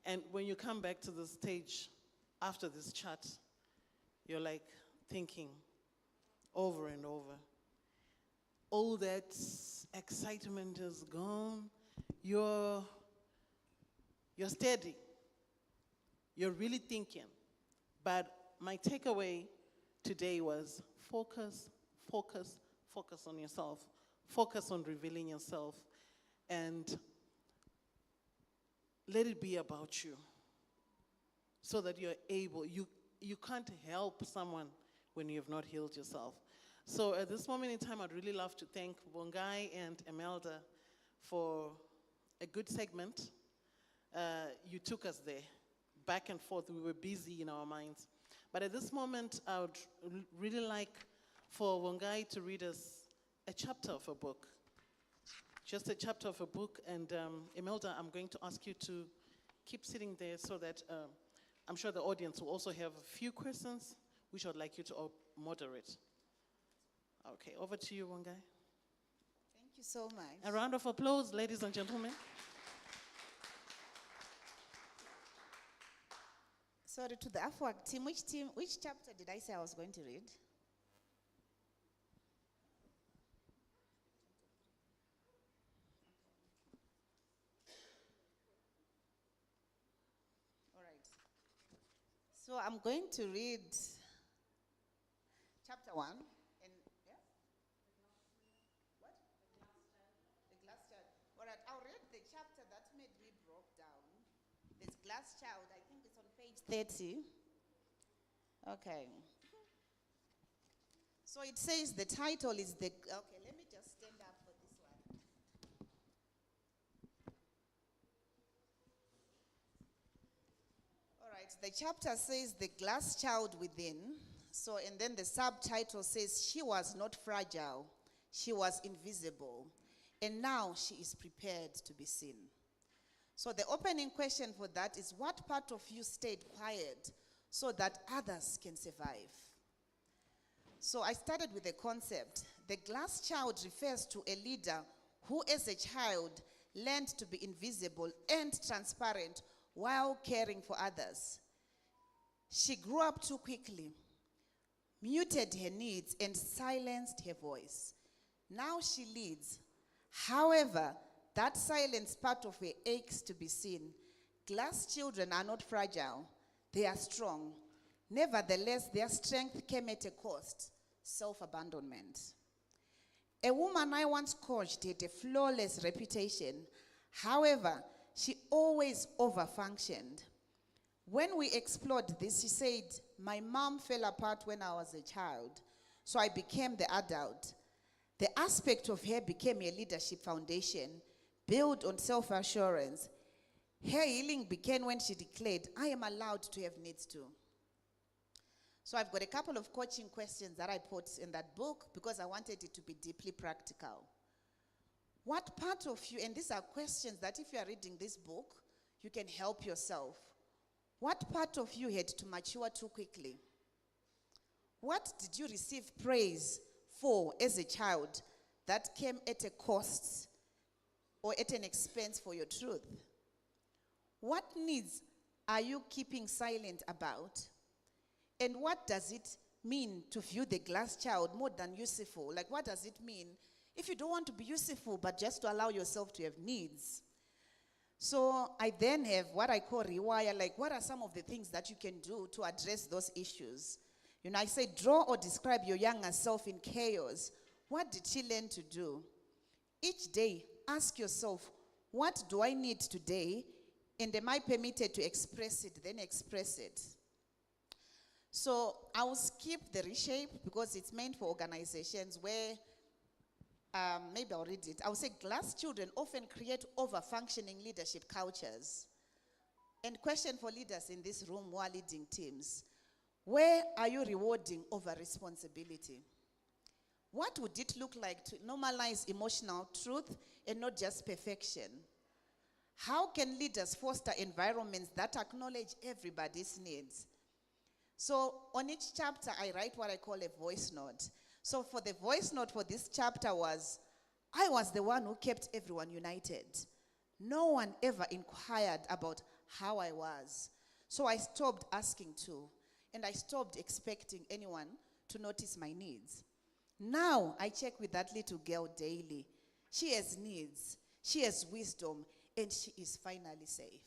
And when you come back to the stage after this chat, you're like thinking over and over. All that excitement is gone. You're steady. You're really thinking. But my takeaway today was focus, focus, focus on yourself. Focus on revealing yourself. And let it be about you. So that you're able, you can't help someone when you have not healed yourself. So at this moment in time, I'd really love to thank Bongai and Imelda for a good segment. You took us there, back and forth. We were busy in our minds. But at this moment, I would really like for Bongai to read us a chapter of a book. Just a chapter of a book. And Imelda, I'm going to ask you to keep sitting there so that I'm sure the audience will also have a few questions, which I'd like you to moderate. Okay, over to you, Bongai. Thank you so much. A round of applause, ladies and gentlemen. Sorry, to the AFWAC team, which chapter did I say I was going to read? All right. So I'm going to read chapter 1. And yeah? What? The glass child. All right, I'll read the chapter that made me broke down. There's glass child. I think it's on page 30. Okay. So it says the title is the... Okay, let me just stand up for this one. All right, the chapter says the glass child within. So, and then the subtitle says she was not fragile. She was invisible. And now she is prepared to be seen. So the opening question for that is, what part of you stayed quiet so that others can survive? So I started with a concept. The glass child refers to a leader who as a child learned to be invisible and transparent while caring for others. She grew up too quickly, muted her needs, and silenced her voice. Now she leads. However, that silence part of her aches to be seen. Glass children are not fragile. They are strong. Nevertheless, their strength came at a cost, self-abandonment. A woman I once coached had a flawless reputation. However, she always overfunctioned. When we explored this, she said, my mom fell apart when I was a child, so I became the adult. The aspect of her became a leadership foundation, built on self-assurance. Her healing began when she declared, I am allowed to have needs too. So I've got a couple of coaching questions that I put in that book because I wanted it to be deeply practical. What part of you, and these are questions that if you are reading this book, you can help yourself. What part of you had to mature too quickly? What did you receive praise for as a child that came at a cost or at an expense for your truth? What needs are you keeping silent about? And what does it mean to view the glass child more than useful? Like, what does it mean if you don't want to be useful, but just to allow yourself to have needs? So I then have what I call rewire, like what are some of the things that you can do to address those issues? You know, I say draw or describe your younger self in chaos. What did she learn to do? Each day, ask yourself, what do I need today? And am I permitted to express it? Then express it. So I will skip the reshape because it's meant for organizations where, maybe I'll read it. I will say glass children often create over-functioning leadership cultures. And question for leaders in this room who are leading teams. Where are you rewarding over-responsibility? What would it look like to normalize emotional truth and not just perfection? How can leaders foster environments that acknowledge everybody's needs? So on each chapter, I write what I call a voice note. So for the voice note for this chapter was, I was the one who kept everyone united. No one ever inquired about how I was. So I stopped asking to, and I stopped expecting anyone to notice my needs. Now I check with that little girl daily. She has needs, she has wisdom, and she is finally safe.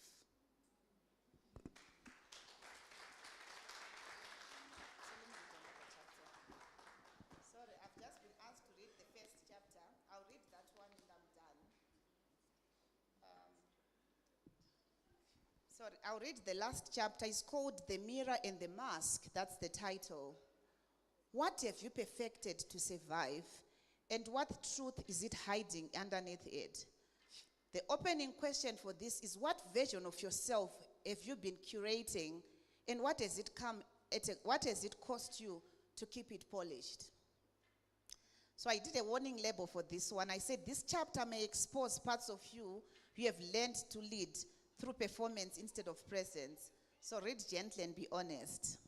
Sorry, I've just been asked to read the first chapter. I'll read that one and I'm done. I'll read the last chapter. It's called The Mirror and the Mask. That's the title. What have you perfected to survive? And what truth is it hiding underneath it? The opening question for this is, what version of yourself have you been curating, and what has it cost you to keep it polished? So I did a warning label for this one. I said this chapter may expose parts of you have learned to lead through performance instead of presence. So read gently and be honest.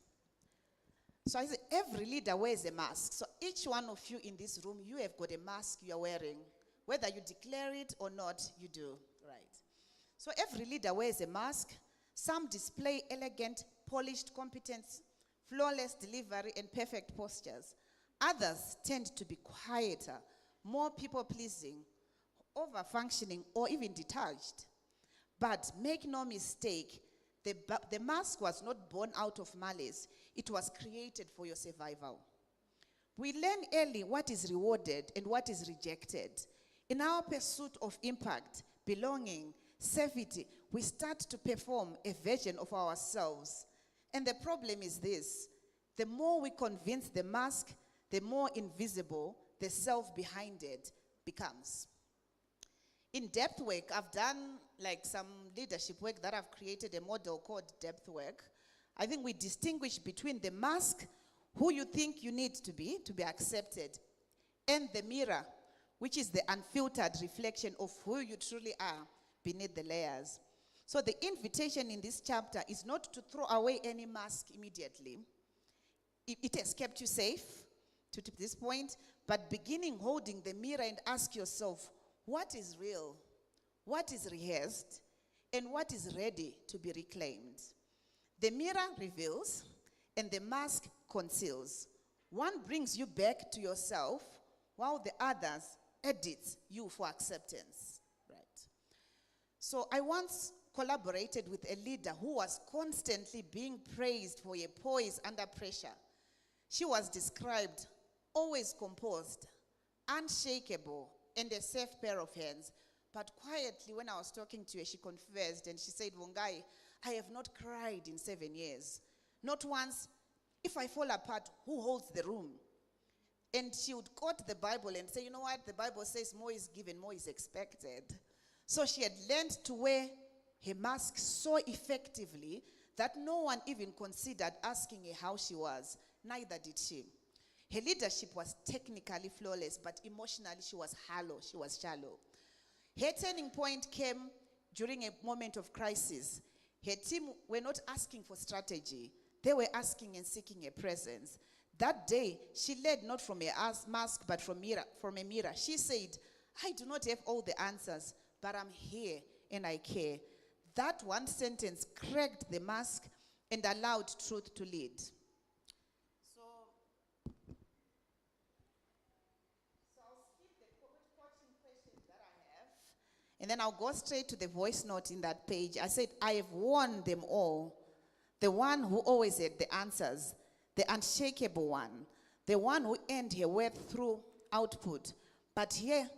So I said every leader wears a mask. So each one of you in this room, you have got a mask you are wearing. Whether you declare it or not, you do, right? So every leader wears a mask. Some display elegant, polished competence, flawless delivery, and perfect postures. Others tend to be quieter, more people-pleasing, over-functioning, or even detached. But make no mistake, the mask was not born out of malice. It was created for your survival. We learn early what is rewarded and what is rejected. In our pursuit of impact, belonging, safety, we start to perform a version of ourselves. And the problem is this: the more we convince the mask, the more invisible the self behind it becomes. In depth work, I've done like some leadership work that I've created a model called depth work. I think we distinguish between the mask, who you think you need to be accepted, and the mirror, which is the unfiltered reflection of who you truly are beneath the layers. So the invitation in this chapter is not to throw away any mask immediately. It has kept you safe to this point, but beginning holding the mirror and ask yourself, what is real, what is rehearsed, and what is ready to be reclaimed? The mirror reveals, and the mask conceals. One brings you back to yourself, while the others edit you for acceptance, right? So I once collaborated with a leader who was constantly being praised for a poise under pressure. She was described always composed, unshakable, and a safe pair of hands. But quietly, when I was talking to her, she confessed and she said, Wongai, I have not cried in 7 years. Not once. If I fall apart, who holds the room? And she would quote the Bible and say, you know what? The Bible says more is given, more is expected. So she had learned to wear her mask so effectively that no one even considered asking her how she was. Neither did she. Her leadership was technically flawless, but emotionally she was hollow, she was shallow. Her turning point came during a moment of crisis. Her team were not asking for strategy. They were asking and seeking a presence. That day, she led not from a mask, but from a mirror. She said, I do not have all the answers, but I'm here and I care. That one sentence cracked the mask and allowed truth to lead. So I'll skip the coaching questions that I have, and then I'll go straight to the voice note in that page. I said, I have won them all. The one who always had the answers, the unshakable one, the one who earned her worth through output. But here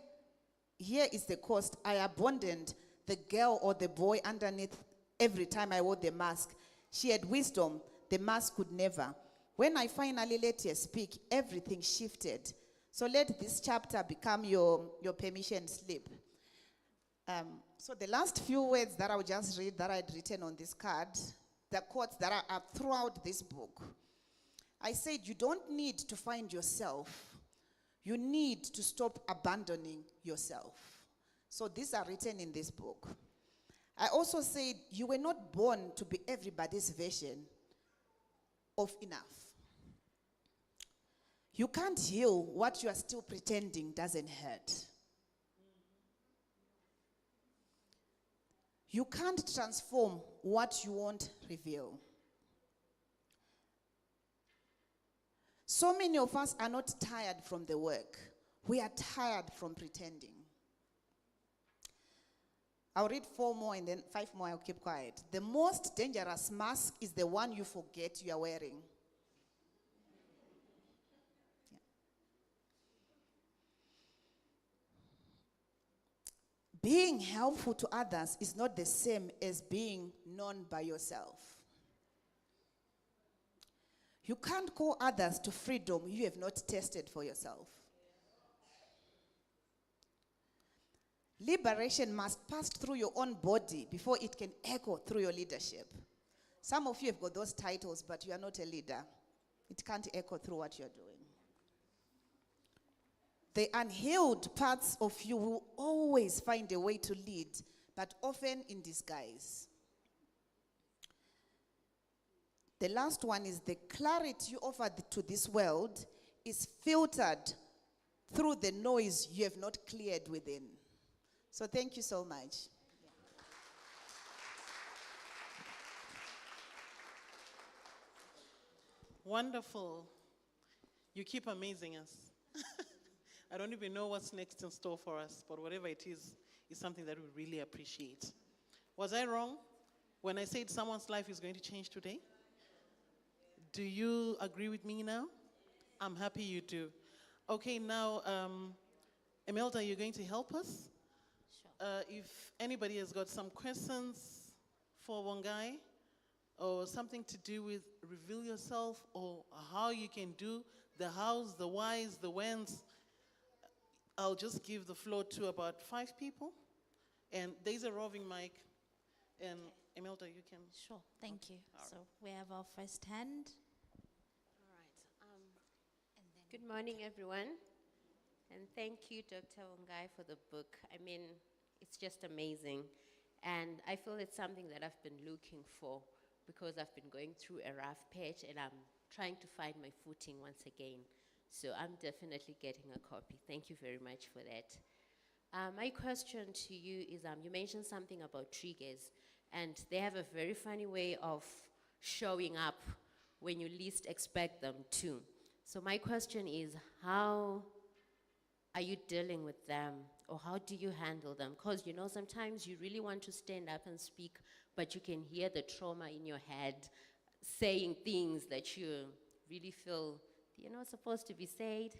is the cost. I abandoned the girl or the boy underneath every time I wore the mask. She had wisdom, the mask could never. When I finally let her speak, everything shifted. So let this chapter become your permission slip. So the last few words that I'll just read that I'd written on this card, the quotes that are up throughout this book. I said, you don't need to find yourself. You need to stop abandoning yourself. So these are written in this book. I also said, you were not born to be everybody's version of enough. You can't heal what you are still pretending doesn't hurt. You can't transform what you won't reveal. So many of us are not tired from the work. We are tired from pretending. I'll read 4 more and then 5 more, I'll keep quiet. The most dangerous mask is the one you forget you are wearing. Being helpful to others is not the same as being known by yourself. You can't call others to freedom you have not tested for yourself. Liberation must pass through your own body before it can echo through your leadership. Some of you have got those titles, but you are not a leader. It can't echo through what you're doing. The unhealed parts of you will always find a way to lead, but often in disguise. The last one is the clarity you offer to this world is filtered through the noise you have not cleared within. So thank you so much. Wonderful. You keep amazing us. I don't even know what's next in store for us, but whatever it is something that we really appreciate. Was I wrong when I said someone's life is going to change today? Do you agree with me now? I'm happy you do. Okay, now, Imelda, you're going to help us? Sure. If anybody has got some questions for Wongai, or something to do with Reveal Yourself, or how you can do the hows, the whys, the whens, I'll just give the floor to about 5 people. And there's a roving mic. And Imelda, you can. Sure, thank you. All right. So we have our first hand. All right. Good morning, everyone. And thank you, Dr. Wongai, for the book. I mean, it's just amazing. And I feel it's something that I've been looking for because I've been going through a rough patch and I'm trying to find my footing once again. So I'm definitely getting a copy. Thank you very much for that. My question to you is, you mentioned something about triggers, and they have a very funny way of showing up when you least expect them to. So my question is, how are you dealing with them? Or how do you handle them? Because, sometimes you really want to stand up and speak, but you can hear the trauma in your head saying things that you really feel you're not supposed to be said.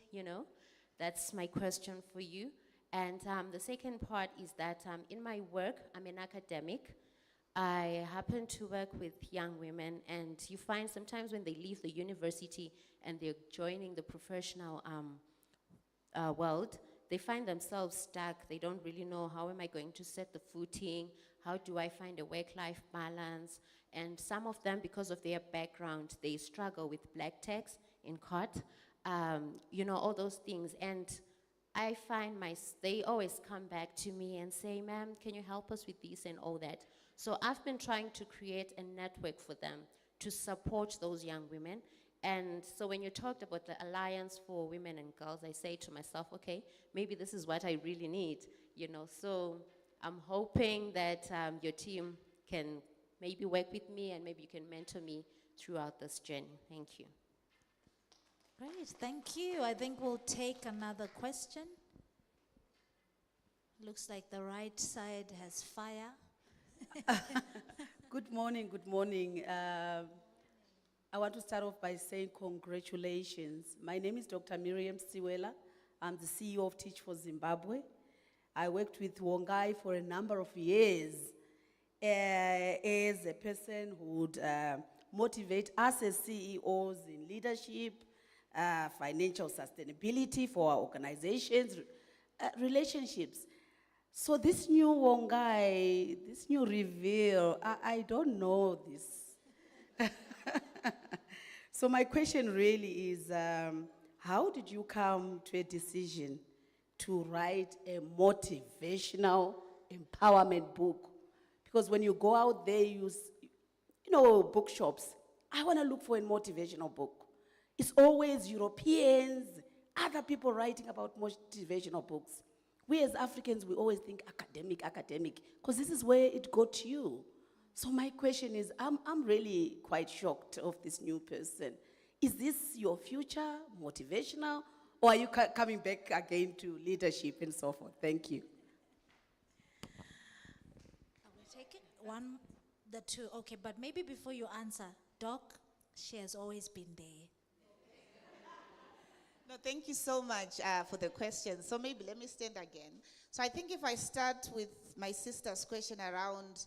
That's my question for you. And the second part is that in my work, I'm an academic. I happen to work with young women, and you find sometimes when they leave the university and they're joining the professional world, they find themselves stuck. They don't really know, how am I going to set the footing? How do I find a work-life balance? And some of them, because of their background, they struggle with black tax in court, all those things. And I find they always come back to me and say, ma'am, can you help us with this and all that? So I've been trying to create a network for them to support those young women. And so when you talked about the Alliance for Women and Girls, I say to myself, okay, maybe this is what I really need, So I'm hoping that your team can maybe work with me and maybe you can mentor me throughout this journey. Thank you. Great, thank you. I think we'll take another question. Looks like the right side has fire. Good morning, good morning. I want to start off by saying congratulations. My name is Dr. Miriam Siwela. I'm the CEO of Teach for Zimbabwe. I worked with Wongai for a number of years as a person who would motivate us as CEOs in leadership, financial sustainability for our organizations, relationships. So this new Wongai, this new Reveal, I don't know this. So my question really is, how did you come to a decision to write a motivational empowerment book? Because when you go out there, bookshops, I want to look for a motivational book. It's always Europeans, other people writing about motivational books. We as Africans, we always think academic, because this is where it got you. So my question is, I'm really quite shocked of this new person. Is this your future, motivational, or are you coming back again to leadership and so forth? Thank you. I will take it. One, the two. Okay, but maybe before you answer, Doc, she has always been there. No, thank you so much for the question. So maybe let me stand again. So I think if I start with my sister's question around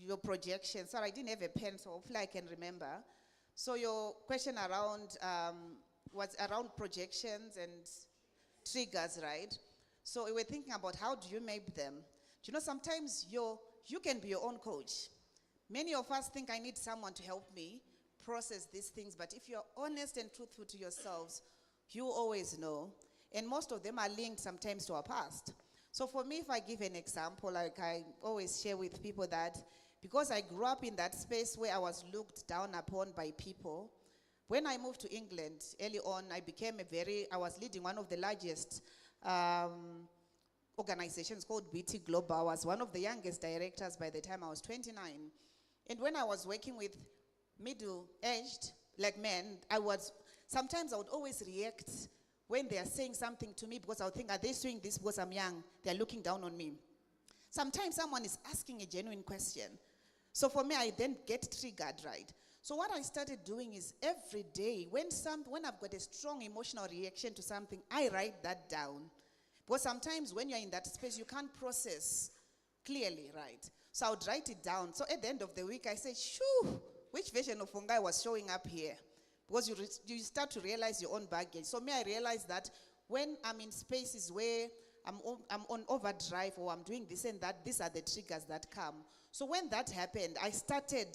your projections. Sorry, I didn't have a pen, so hopefully I can remember. So your question around was around projections and triggers, right? So we were thinking about how do you map them. Do you know, sometimes you can be your own coach. Many of us think I need someone to help me process these things, but if you're honest and truthful to yourselves, you always know. And most of them are linked sometimes to our past. So for me, if I give an example, like I always share with people that because I grew up in that space where I was looked down upon by people, when I moved to England early on, I was leading one of the largest organizations called BT Global. I was one of the youngest directors by the time I was 29. And when I was working with middle-aged, like men, sometimes I would always react when they are saying something to me because I would think, are they saying this because I'm young? They're looking down on me. Sometimes someone is asking a genuine question. So for me, I then get triggered, right? So what I started doing is every day, when I've got a strong emotional reaction to something, I write that down. Because sometimes when you're in that space, you can't process clearly, right? So I would write it down. So at the end of the week, I say, shoo, which version of Fungai was showing up here? Because you start to realize your own baggage. So me, I realize that when I'm in spaces where I'm on overdrive or I'm doing this and that, these are the triggers that come. So when that happened, I started,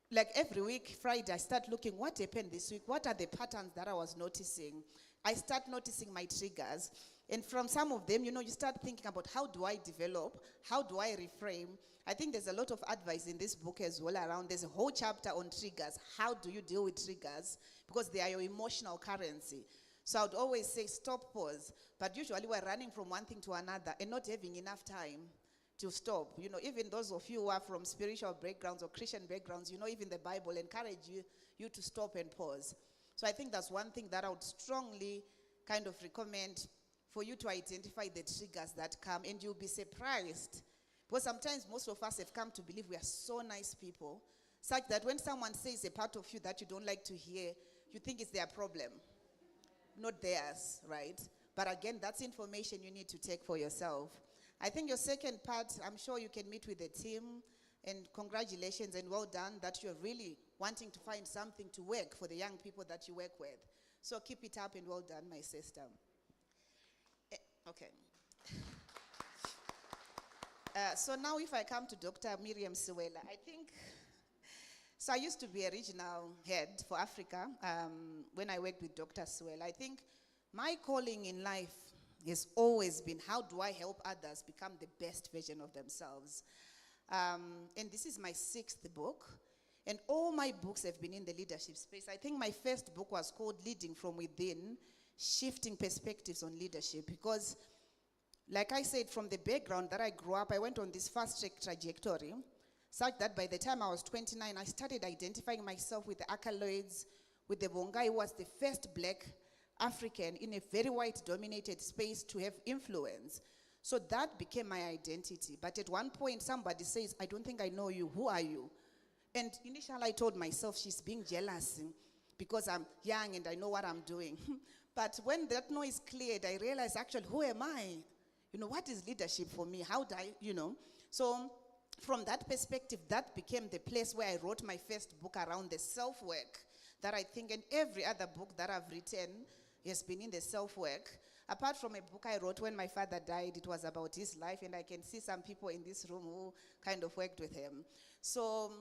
like every week, Friday, I start looking, what happened this week? What are the patterns that I was noticing? I start noticing my triggers. And from some of them, you start thinking about how do I develop? How do I reframe? I think there's a lot of advice in this book as well around. There's a whole chapter on triggers. How do you deal with triggers? Because they are your emotional currency. So I would always say stop, pause. But usually we're running from one thing to another and not having enough time to stop. Even those of you who are from spiritual backgrounds or Christian backgrounds, even the Bible encourage you to stop and pause. So I think that's one thing that I would strongly kind of recommend for you to identify the triggers that come, and you'll be surprised. Because sometimes most of us have come to believe we are so nice people, such that when someone says a part of you that you don't like to hear, you think it's their problem, not theirs, right? But again, that's information you need to take for yourself. I think your second part, I'm sure you can meet with the team, and congratulations and well done that you're really wanting to find something to work for the young people that you work with. So keep it up and well done, my sister. Okay. So now if I come to Dr. Miriam Siwela, I think, so I used to be a regional head for Africa when I worked with Dr. Siwela. I think my calling in life has always been, how do I help others become the best version of themselves? And this is my 6th book, and all my books have been in the leadership space. I think my first book was called Leading from Within, Shifting Perspectives on Leadership, because like I said, from the background that I grew up, I went on this fast-track trajectory, such that by the time I was 29, I started identifying myself with the accolades, with the Bongai, who was the first black African in a very white-dominated space to have influence. So that became my identity. But at one point, somebody says, I don't think I know you. Who are you? And initially, I told myself, she's being jealous because I'm young and I know what I'm doing. But when that noise cleared, I realized, actually, who am I? You know, what is leadership for me? How do I, you know? So from that perspective, that became the place where I wrote my first book around the self-work that I think, and every other book that I've written has been in the self-work. Apart from a book I wrote when my father died, it was about his life, and I can see some people in this room who kind of worked with him. So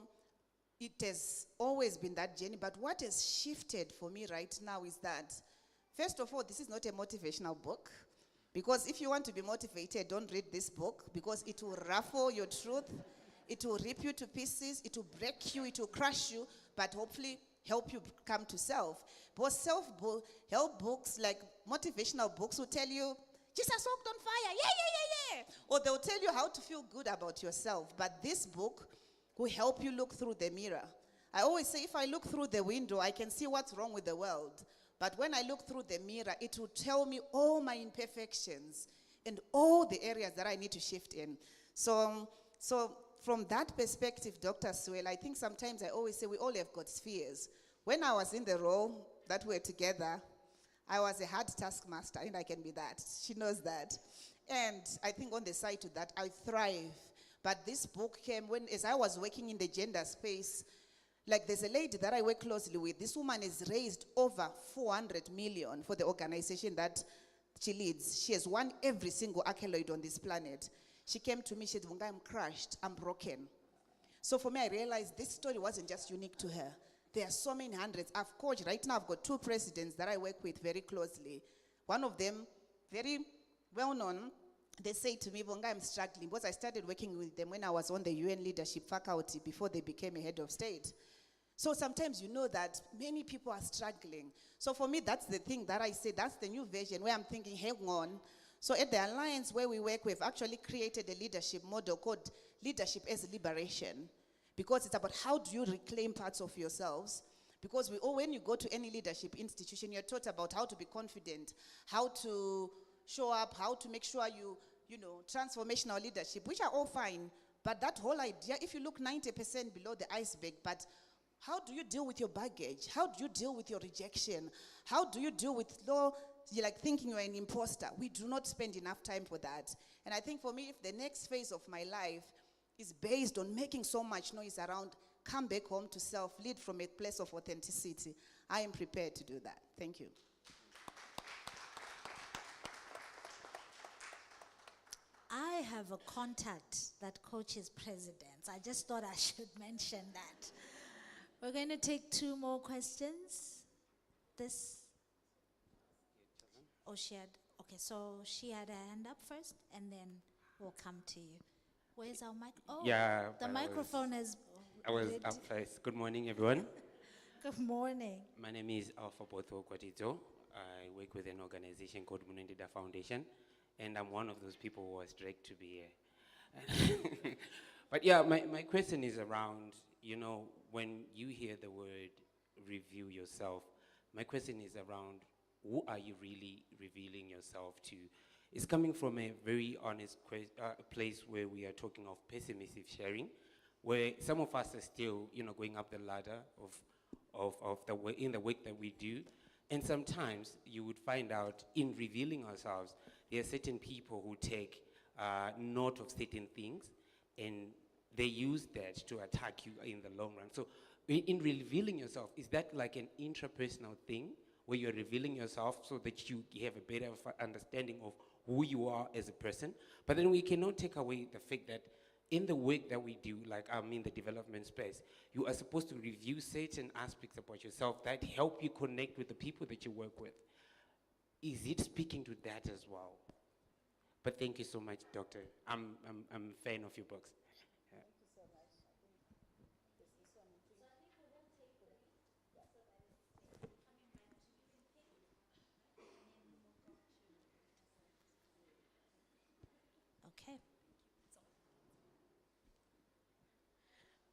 it has always been that journey, but what has shifted for me right now is that, first of all, this is not a motivational book. Because if you want to be motivated, don't read this book, because it will ruffle your truth, it will rip you to pieces, it will break you, it will crush you, but hopefully help you come to self. Because self-help books, like motivational books, will tell you, Jesus walked on fire, yeah. Or they'll tell you how to feel good about yourself. But this book will help you look through the mirror. I always say, if I look through the window, I can see what's wrong with the world. But when I look through the mirror, it will tell me all my imperfections and all the areas that I need to shift in. So from that perspective, Dr. Siwela, I think sometimes I always say we all have got spheres. When I was in the role that we're together, I was a hard taskmaster, and I can be that. She knows that. And I think on the side to that, I thrive. But this book came when, as I was working in the gender space, like there's a lady that I work closely with. This woman has raised over 400 million for the organization that she leads. She has won every single accolade on this planet. She came to me, she said, Vunga, I'm crushed, I'm broken. So for me, I realized this story wasn't just unique to her. There are so many hundreds. I've coached, right now I've got 2 presidents that I work with very closely. One of them, very well known, they say to me, Vunga, I'm struggling, because I started working with them when I was on the UN leadership faculty before they became a head of state. So sometimes you know that many people are struggling. So for me, that's the thing that I say, that's the new version where I'm thinking, hang on. So at the Alliance where we work, we've actually created a leadership model called Leadership as Liberation. Because it's about how do you reclaim parts of yourselves. Because when you go to any leadership institution, you're taught about how to be confident, how to show up, how to make sure you know, transformational leadership, which are all fine. But that whole idea, if you look 90% below the iceberg, but how do you deal with your baggage? How do you deal with your rejection? How do you deal with thinking you're an imposter? We do not spend enough time for that. And I think for me, if the next phase of my life is based on making so much noise around, come back home to self, lead from a place of authenticity, I am prepared to do that. Thank you. I have a contact that coaches presidents. I just thought I should mention that. We're going to take 2 more questions. She had a hand up first, and then we'll come to you. Where's our mic? Oh, Yeah, the microphone is. I was up first. Good morning, everyone. Good morning. My name is Alpha Botho Kwatito. I work with an organization called Munendida Foundation, and I'm one of those people who was dragged to be here. But yeah, my question is around, you know, when you hear the word review yourself, my question is around who are you really revealing yourself to? It's coming from a very honest place where we are talking of pessimistic sharing, where some of us are still, going up the ladder of the way, in the work that we do. And sometimes you would find out in revealing ourselves, there are certain people who take note of certain things, and they use that to attack you in the long run. So in revealing yourself, is that like an intrapersonal thing where you're revealing yourself so that you have a better understanding of who you are as a person? But then we cannot take away the fact that in the work that we do, like I'm in the development space, you are supposed to review certain aspects about yourself that help you connect with the people that you work with. Is it speaking to that as well? But thank you so much, Doctor. I'm a fan of your books. Yeah. Okay.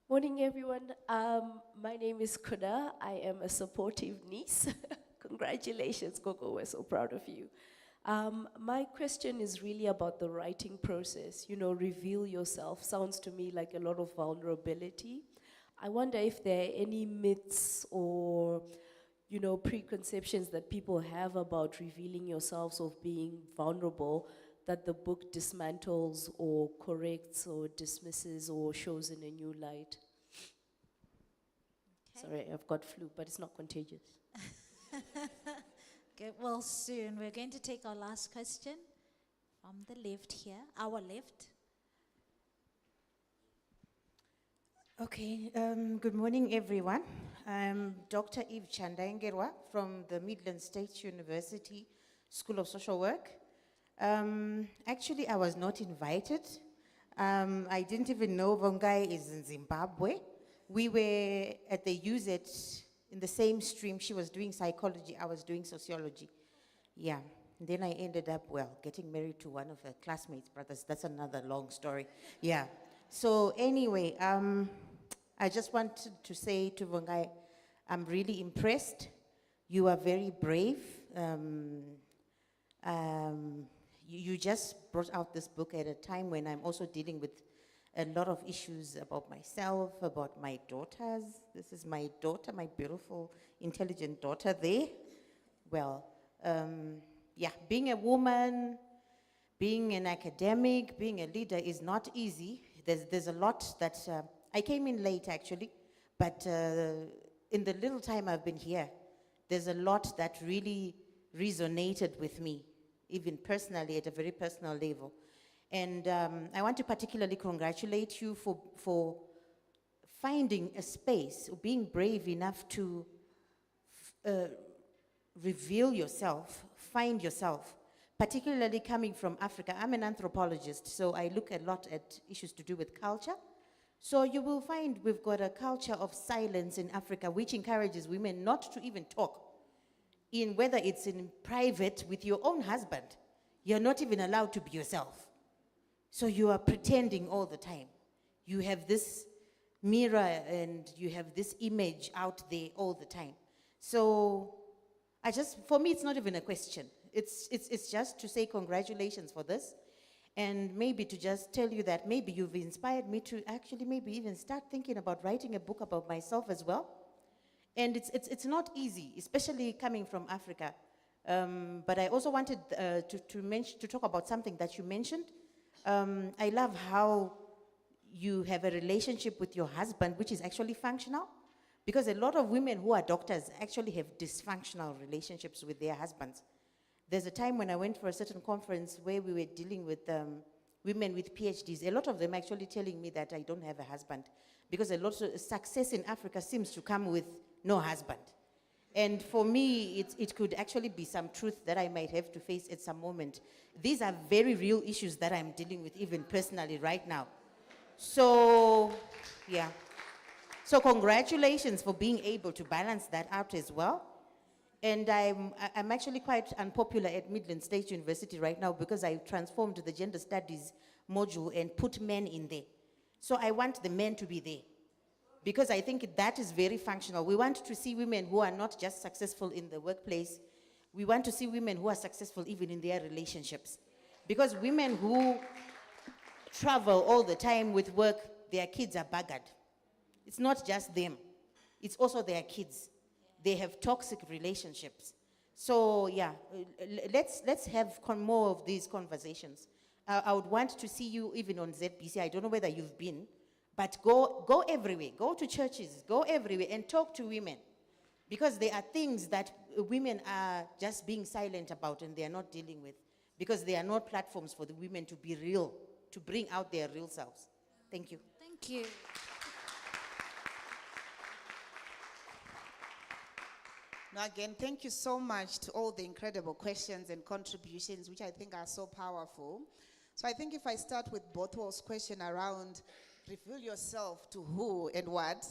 Morning, everyone. My name is Kuda. I am a supportive niece. Congratulations, Gogo. We're so proud of you. My question is really about the writing process. Reveal yourself sounds to me like a lot of vulnerability. I wonder if there are any myths or, preconceptions that people have about revealing yourselves, of being vulnerable, that the book dismantles or corrects or dismisses or shows in a new light. Okay. Sorry, I've got flu, but it's not contagious. Get well soon. We're going to take our last question from the left here, our left. Okay, good morning, everyone. I'm Dr. Eve Chandaengerwa from the Midland State University School of Social Work. Actually, I was not invited. I didn't even know Vongai is in Zimbabwe. We were at the UZ in the same stream. She was doing psychology, I was doing sociology. Yeah, and then I ended up, getting married to one of her classmates' brothers. That's another long story. Yeah. So anyway, I just wanted to say to Vongai, I'm really impressed. You are very brave. You just brought out this book at a time when I'm also dealing with a lot of issues about myself, about my daughters. This is my daughter, my beautiful, intelligent daughter there. Being a woman, being an academic, being a leader is not easy. There's a lot that, I came in late actually, but in the little time I've been here, there's a lot that really resonated with me, even personally, at a very personal level. And I want to particularly congratulate you for finding a space, or being brave enough to reveal yourself, find yourself, particularly coming from Africa. I'm an anthropologist, so I look a lot at issues to do with culture. So you will find we've got a culture of silence in Africa, which encourages women not to even talk. Whether it's in private with your own husband, you're not even allowed to be yourself. So you are pretending all the time. You have this mirror and you have this image out there all the time. So for me, it's not even a question. It's just to say congratulations for this, and maybe to just tell you that maybe you've inspired me to actually maybe even start thinking about writing a book about myself as well. And it's not easy, especially coming from Africa. But I also wanted to talk about something that you mentioned. I love how you have a relationship with your husband, which is actually functional, because a lot of women who are doctors actually have dysfunctional relationships with their husbands. There's a time when I went for a certain conference where we were dealing with women with PhDs. A lot of them actually telling me that I don't have a husband, because a lot of success in Africa seems to come with no husband. And for me, it could actually be some truth that I might have to face at some moment. These are very real issues that I'm dealing with even personally right now. So, yeah. So congratulations for being able to balance that out as well. And I'm actually quite unpopular at Midland State University right now, because I transformed the gender studies module and put men in there. So I want the men to be there, because I think that is very functional. We want to see women who are not just successful in the workplace. We want to see women who are successful even in their relationships. Because women who travel all the time with work, their kids are buggered. It's not just them. It's also their kids. They have toxic relationships. So yeah, let's have more of these conversations. I would want to see you even on ZBC. I don't know whether you've been, but go everywhere. Go to churches, go everywhere and talk to women. Because there are things that women are just being silent about and they are not dealing with. Because there are not platforms for the women to be real, to bring out their real selves. Thank you. Thank you. Now again, thank you so much to all the incredible questions and contributions, which I think are so powerful. So I think if I start with Bothwell's question around reveal yourself to who and what,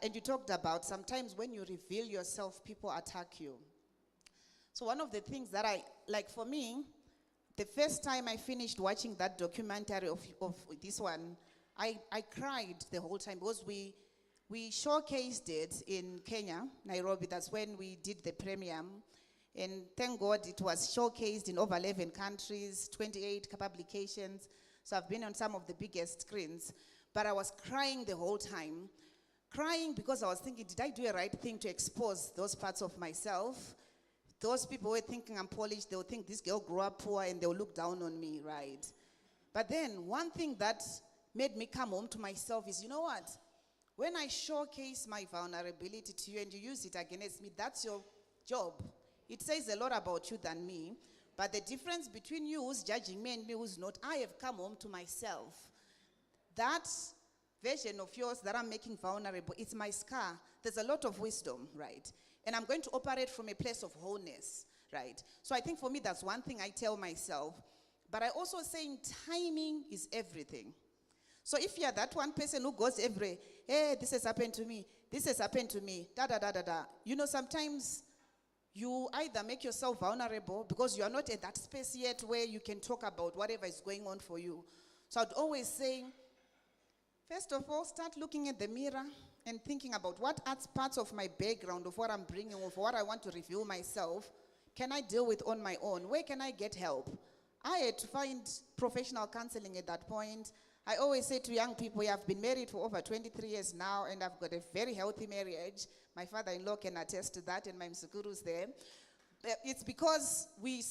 and you talked about sometimes when you reveal yourself, people attack you. So one of the things that like for me, the first time I finished watching that documentary of this one, I cried the whole time because we showcased it in Kenya, Nairobi. That's when we did the premiere. And thank God it was showcased in over 11 countries, 28 publications. So I've been on some of the biggest screens. But I was crying the whole time. Crying because I was thinking, did I do a right thing to expose those parts of myself? Those people were thinking I'm Polish. They'll think this girl grew up poor and they'll look down on me, right? But then one thing that made me come home to myself is, you know what? When I showcase my vulnerability to you and you use it against me, that's your job. It says a lot about you than me. But the difference between you who's judging me and me who's not, I have come home to myself. That version of yours that I'm making vulnerable, it's my scar. There's a lot of wisdom, right? And I'm going to operate from a place of wholeness, right? So I think for me, that's one thing I tell myself. But I also saying timing is everything. So if you're that one person who goes every, hey, this has happened to me, this has happened to me, da-da-da-da-da. You know, sometimes you either make yourself vulnerable because you are not at that space yet where you can talk about whatever is going on for you. So I'd always say, first of all, start looking at the mirror and thinking about what parts of my background, of what I'm bringing, of what I want to reveal myself, can I deal with on my own? Where can I get help? I had to find professional counseling at that point. I always say to young people, I've been married for over 23 years now, and I've got a very healthy marriage. My father-in-law can attest to that, and my msukuru's there. It's because we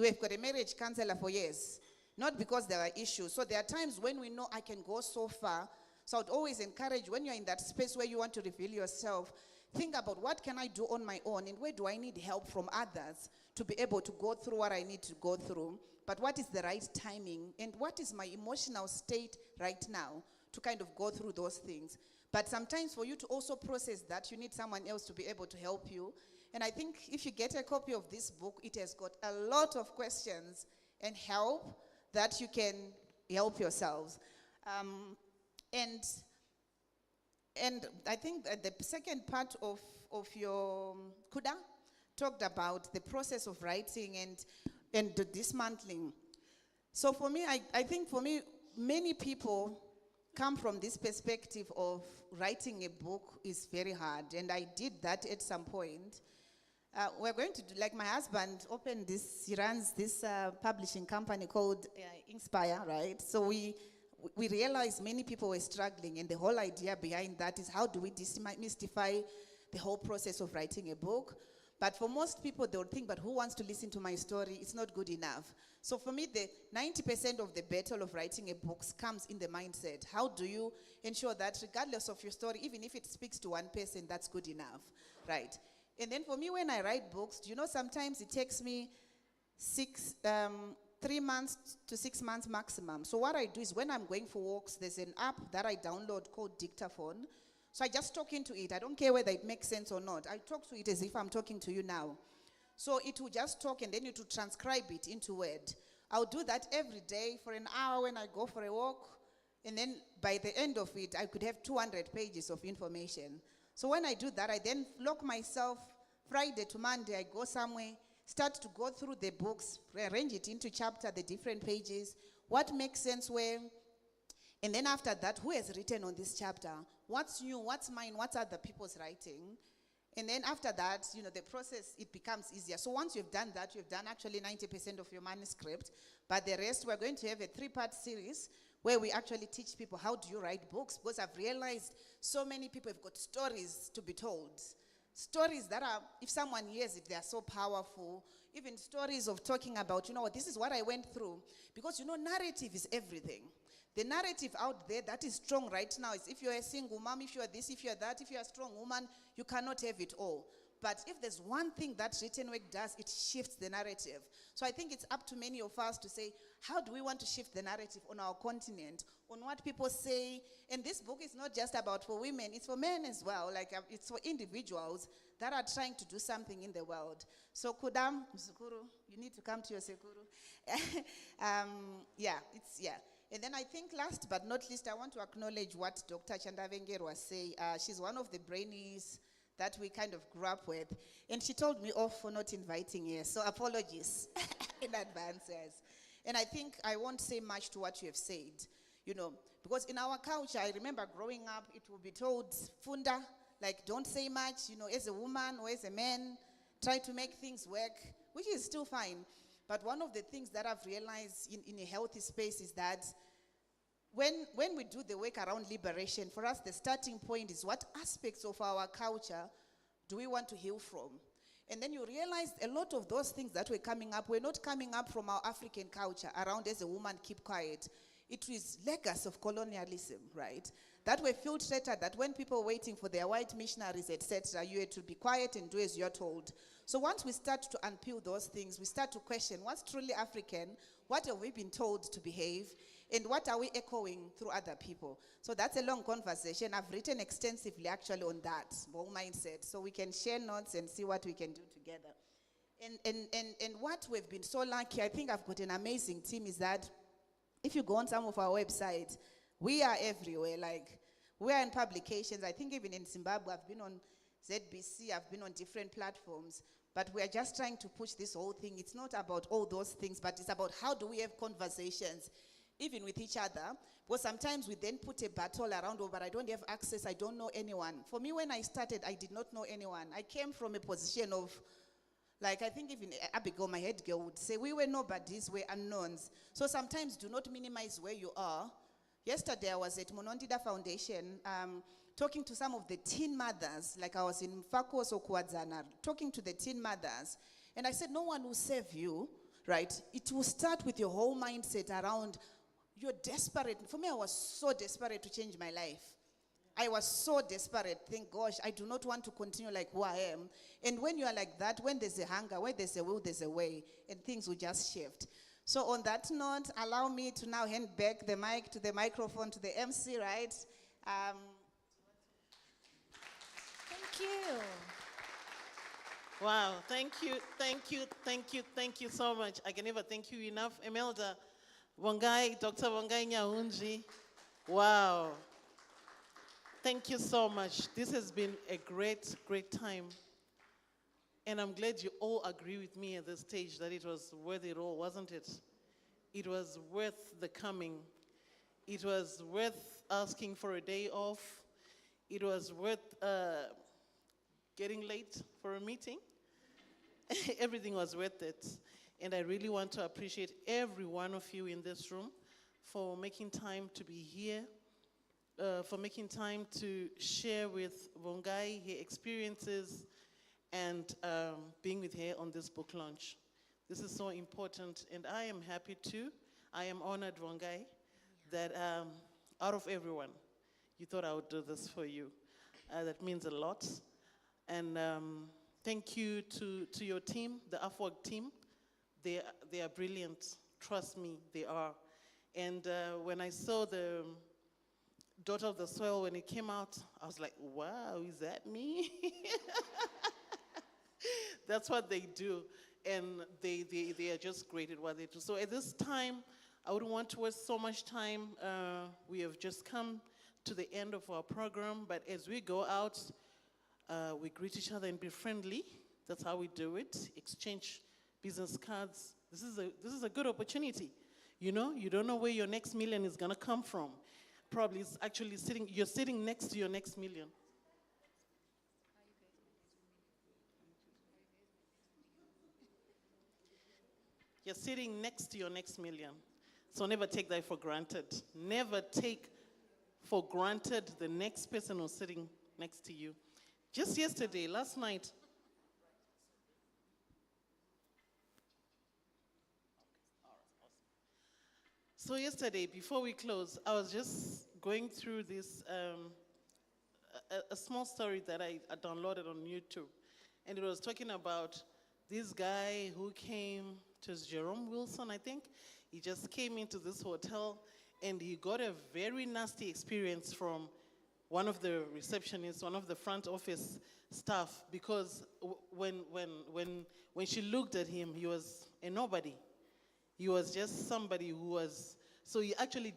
have got a marriage counselor for years, not because there are issues. So there are times when we know I can go so far. So I'd always encourage, when you're in that space where you want to reveal yourself, think about what can I do on my own, and where do I need help from others to be able to go through what I need to go through. But what is the right timing, and what is my emotional state right now to kind of go through those things. But sometimes for you to also process that, you need someone else to be able to help you. And I think if you get a copy of this book, it has got a lot of questions and help that you can help yourselves. And I think that the second part of your Kuda talked about the process of writing and the dismantling. So for me, I think for me, many people come from this perspective of writing a book is very hard. And I did that at some point. We're going to do, like my husband opened this, he runs this publishing company called Inspire, right? So we realized many people were struggling, and the whole idea behind that is how do we demystify the whole process of writing a book? But for most people, they would think, but who wants to listen to my story? It's not good enough. So for me, the 90% of the battle of writing a book comes in the mindset. How do you ensure that regardless of your story, even if it speaks to one person, that's good enough, right? And then for me, when I write books, you know, sometimes it takes me 3 months to 6 months maximum. So what I do is when I'm going for walks, there's an app that I download called Dictaphone. So I just talk into it. I don't care whether it makes sense or not. I talk to it as if I'm talking to you now. So it will just talk, and then it will transcribe it into Word. I'll do that every day for an hour when I go for a walk. And then by the end of it, I could have 200 pages of information. So when I do that, I then lock myself. Friday to Monday, I go somewhere, start to go through the books, rearrange it into chapter, the different pages, what makes sense where. And then after that, who has written on this chapter? What's new? What's mine? What's other people's writing? And then after that, the process, it becomes easier. So once you've done that, you've done actually 90% of your manuscript. But the rest, we're going to have a 3-part series where we actually teach people how do you write books. Because I've realized so many people have got stories to be told. Stories that are, if someone hears it, they are so powerful. Even stories of talking about, this is what I went through. Because, narrative is everything. The narrative out there that is strong right now is if you're a single mom, if you're this, if you're that, if you're a strong woman, you cannot have it all. But if there's one thing that written work does, it shifts the narrative. So I think it's up to many of us to say, how do we want to shift the narrative on our continent, on what people say? And this book is not just about for women, it's for men as well. Like it's for individuals that are trying to do something in the world. So Kudam, Mzukuru, you need to come to your Sekuru. And then I think last but not least, I want to acknowledge what Dr. Chandavenger was saying. She's one of the brainies that we kind of grew up with. And she told me off for not inviting her. So apologies in advance. Yes. And I think I won't say much to what you have said, because in our culture, I remember growing up, it would be told, Funda, like don't say much, as a woman or as a man, try to make things work, which is still fine. But one of the things that I've realized in a healthy space is that when we do the work around liberation, for us, the starting point is what aspects of our culture do we want to heal from? And then you realize a lot of those things that were coming up, we're not coming up from our African culture around as a woman, keep quiet. It is legacy of colonialism, right? That were filtered, that when people were waiting for their white missionaries, etc., you had to be quiet and do as you're told. So once we start to unpeel those things, we start to question what's truly African, what have we been told to behave, and what are we echoing through other people? So that's a long conversation. I've written extensively actually on that, whole mindset, so we can share notes and see what we can do together. And what we've been so lucky, I think I've got an amazing team, is that if you go on some of our websites, we are everywhere. Like, we are in publications. I think even in Zimbabwe, I've been on ZBC, I've been on different platforms. But we are just trying to push this whole thing. It's not about all those things, but it's about how do we have conversations, even with each other. Because sometimes we then put a battle around, oh, but I don't have access, I don't know anyone. For me, when I started, I did not know anyone. I came from a position of, like, I think even Abigail, my head girl, would say, we were nobodies, we're unknowns. So sometimes do not minimize where you are. Yesterday, I was at Monondida Foundation, talking to some of the teen mothers, like I was in Mfako Kuadzana, talking to the teen mothers. And I said, no one will save you, right? It will start with your whole mindset around, you're desperate. For me, I was so desperate to change my life. I was so desperate. Thank gosh, I do not want to continue like who I am. And when you are like that, when there's a hunger, where there's a will, there's a way, and things will just shift. So on that note, allow me to now hand back the mic to the microphone to the MC, right? Thank you. Wow, thank you so much. I can never thank you enough. Imelda Wangai, Dr. Wangai Nyaunji. Wow. Thank you so much. This has been a great, great time. And I'm glad you all agree with me at this stage that it was worth it all, wasn't it? It was worth the coming. It was worth asking for a day off. It was worth getting late for a meeting. Everything was worth it. And I really want to appreciate every one of you in this room for making time to be here, for making time to share with Vongai her experiences and being with her on this book launch. This is so important, and I am happy too. I am honored, Vongai, that out of everyone, you thought I would do this for you. That means a lot. And thank you to your team, the Afwork team. They are brilliant. Trust me, they are. And when I saw the Daughter of the Soil, when it came out, I was like, wow, is that me? That's what they do. And they are just great at what they do. So at this time, I wouldn't want to waste so much time. We have just come to the end of our program, but as we go out, we greet each other and be friendly. That's how we do it. Exchange business cards. This is a good opportunity. You know, you don't know where your next million is gonna come from. Probably it's actually you're sitting next to your next million. You're sitting next to your next million. So never take that for granted. Never take for granted the next person who's sitting next to you. Just yesterday, last night, so yesterday, before we close, I was just going through this, a small story that I downloaded on YouTube. And it was talking about this guy who came, to Jerome Wilson, I think. He just came into this hotel and he got a very nasty experience from one of the receptionists, one of the front office staff, because when she looked at him, he was a nobody. He was just somebody who was, so he actually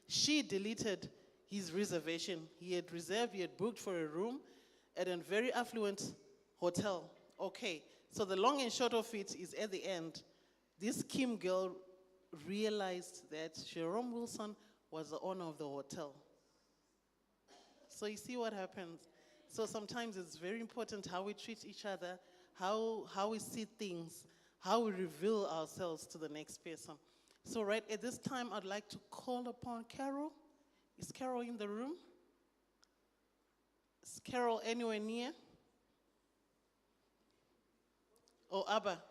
she deleted his reservation. He had booked for a room at a very affluent hotel. Okay, so the long and short of it is, at the end, this Kim girl realized that Jerome Wilson was the owner of the hotel. So you see what happens. So sometimes it's very important how we treat each other, how we see things, how we reveal ourselves to the next person. So right at this time, I'd like to call upon Carol. Is Carol in the room? Is Carol anywhere near? Or Abba?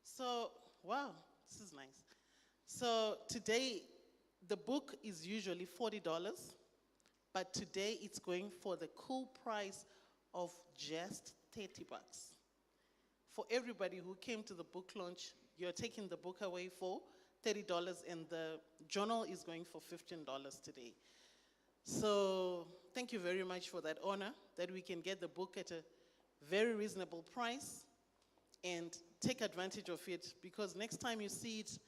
So, wow, this is nice. So today, the book is usually $40, but today it's going for the cool price of just $30. For everybody who came to the book launch, you're taking the book away for $30, and the journal is going for $15 today. So thank you very much for that honor, that we can get the book at a very reasonable price and take advantage of it, because next time you see it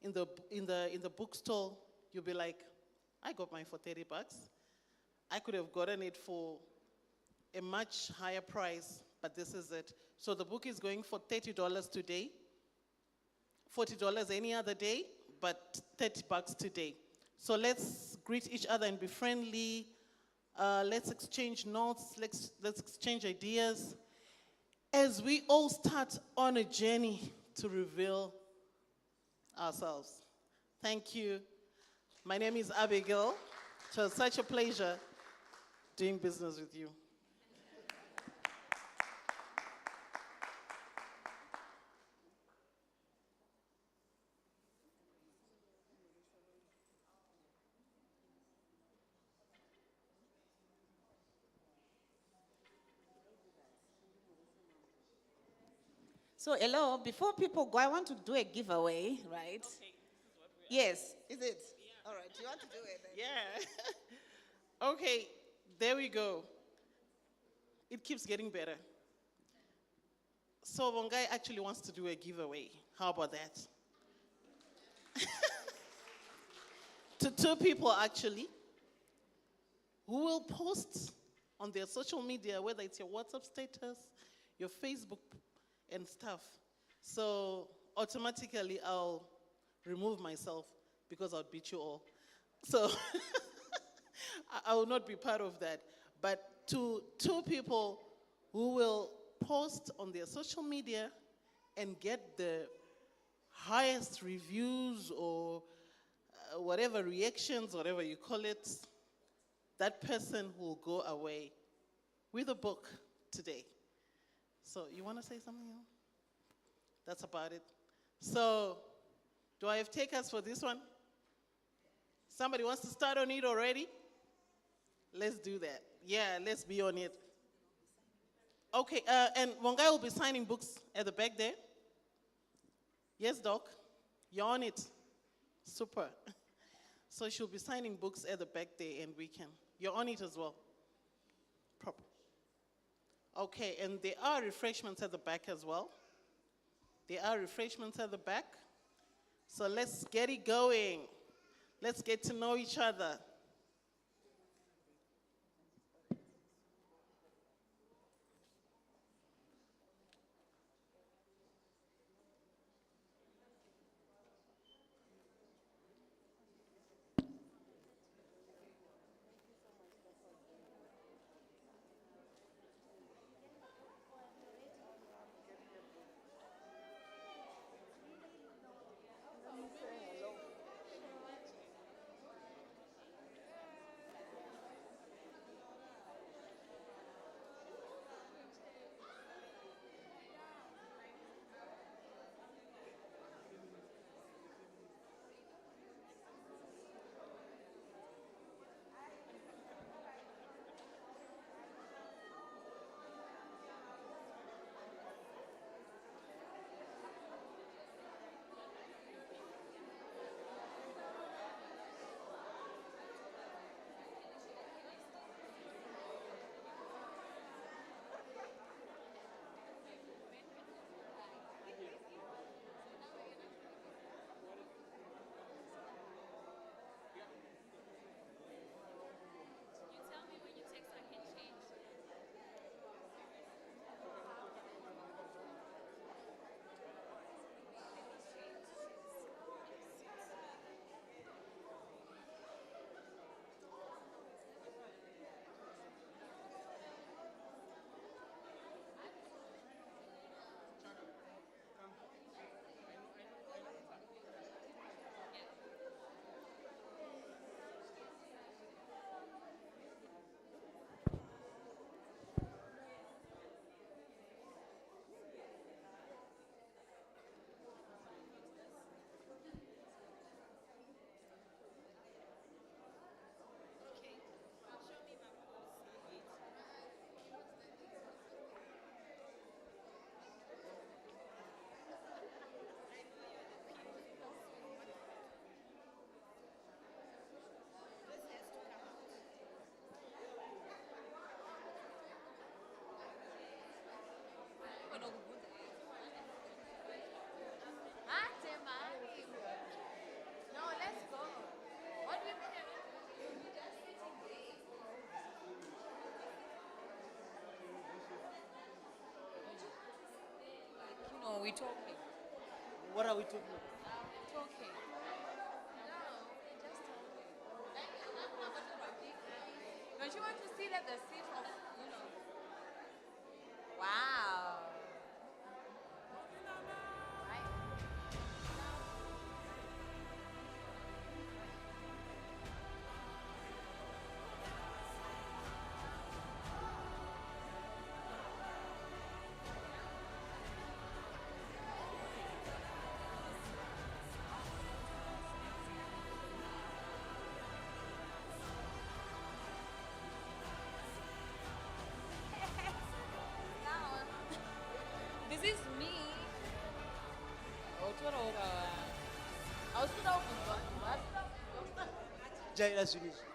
in the bookstore, you'll be like, I got mine for $30. I could have gotten it for a much higher price, but this is it. So the book is going for $30 today, $40 any other day, but $30 today. So let's greet each other and be friendly. Let's exchange notes. Let's exchange ideas as we all start on a journey to reveal ourselves. Thank you. My name is Abigail. It was such a pleasure doing business with you. So, hello, before people go, I want to do a giveaway, right? Okay. Yes, is it? Yeah. All right, you want to do it then? Yeah. Okay, there we go. It keeps getting better. So Bongai actually wants to do a giveaway. How about that? To two people, actually, who will post on their social media, whether it's your WhatsApp status, your Facebook, and stuff. So automatically, I'll remove myself because I'll beat you all. So I will not be part of that. But to two people who will post on their social media and get the highest reviews or whatever reactions, whatever you call it, that person will go away with a book today. So you want to say something else? That's about it. So do I have takers for this one? Somebody wants to start on it already? Let's do that. Yeah, let's be on it. Okay, and Wangai will be signing books at the back there. Yes, Doc? You're on it. Super. So she'll be signing books at the back there, and you're on it as well. Proper. Okay, and there are refreshments at the back as well. There are refreshments at the back. So let's get it going. Let's get to know each other. we talking? What are we talking about? Talking. No, we're just talking. Don't you want to sit at the seat of, Wow. This is me. Jai, let's finish.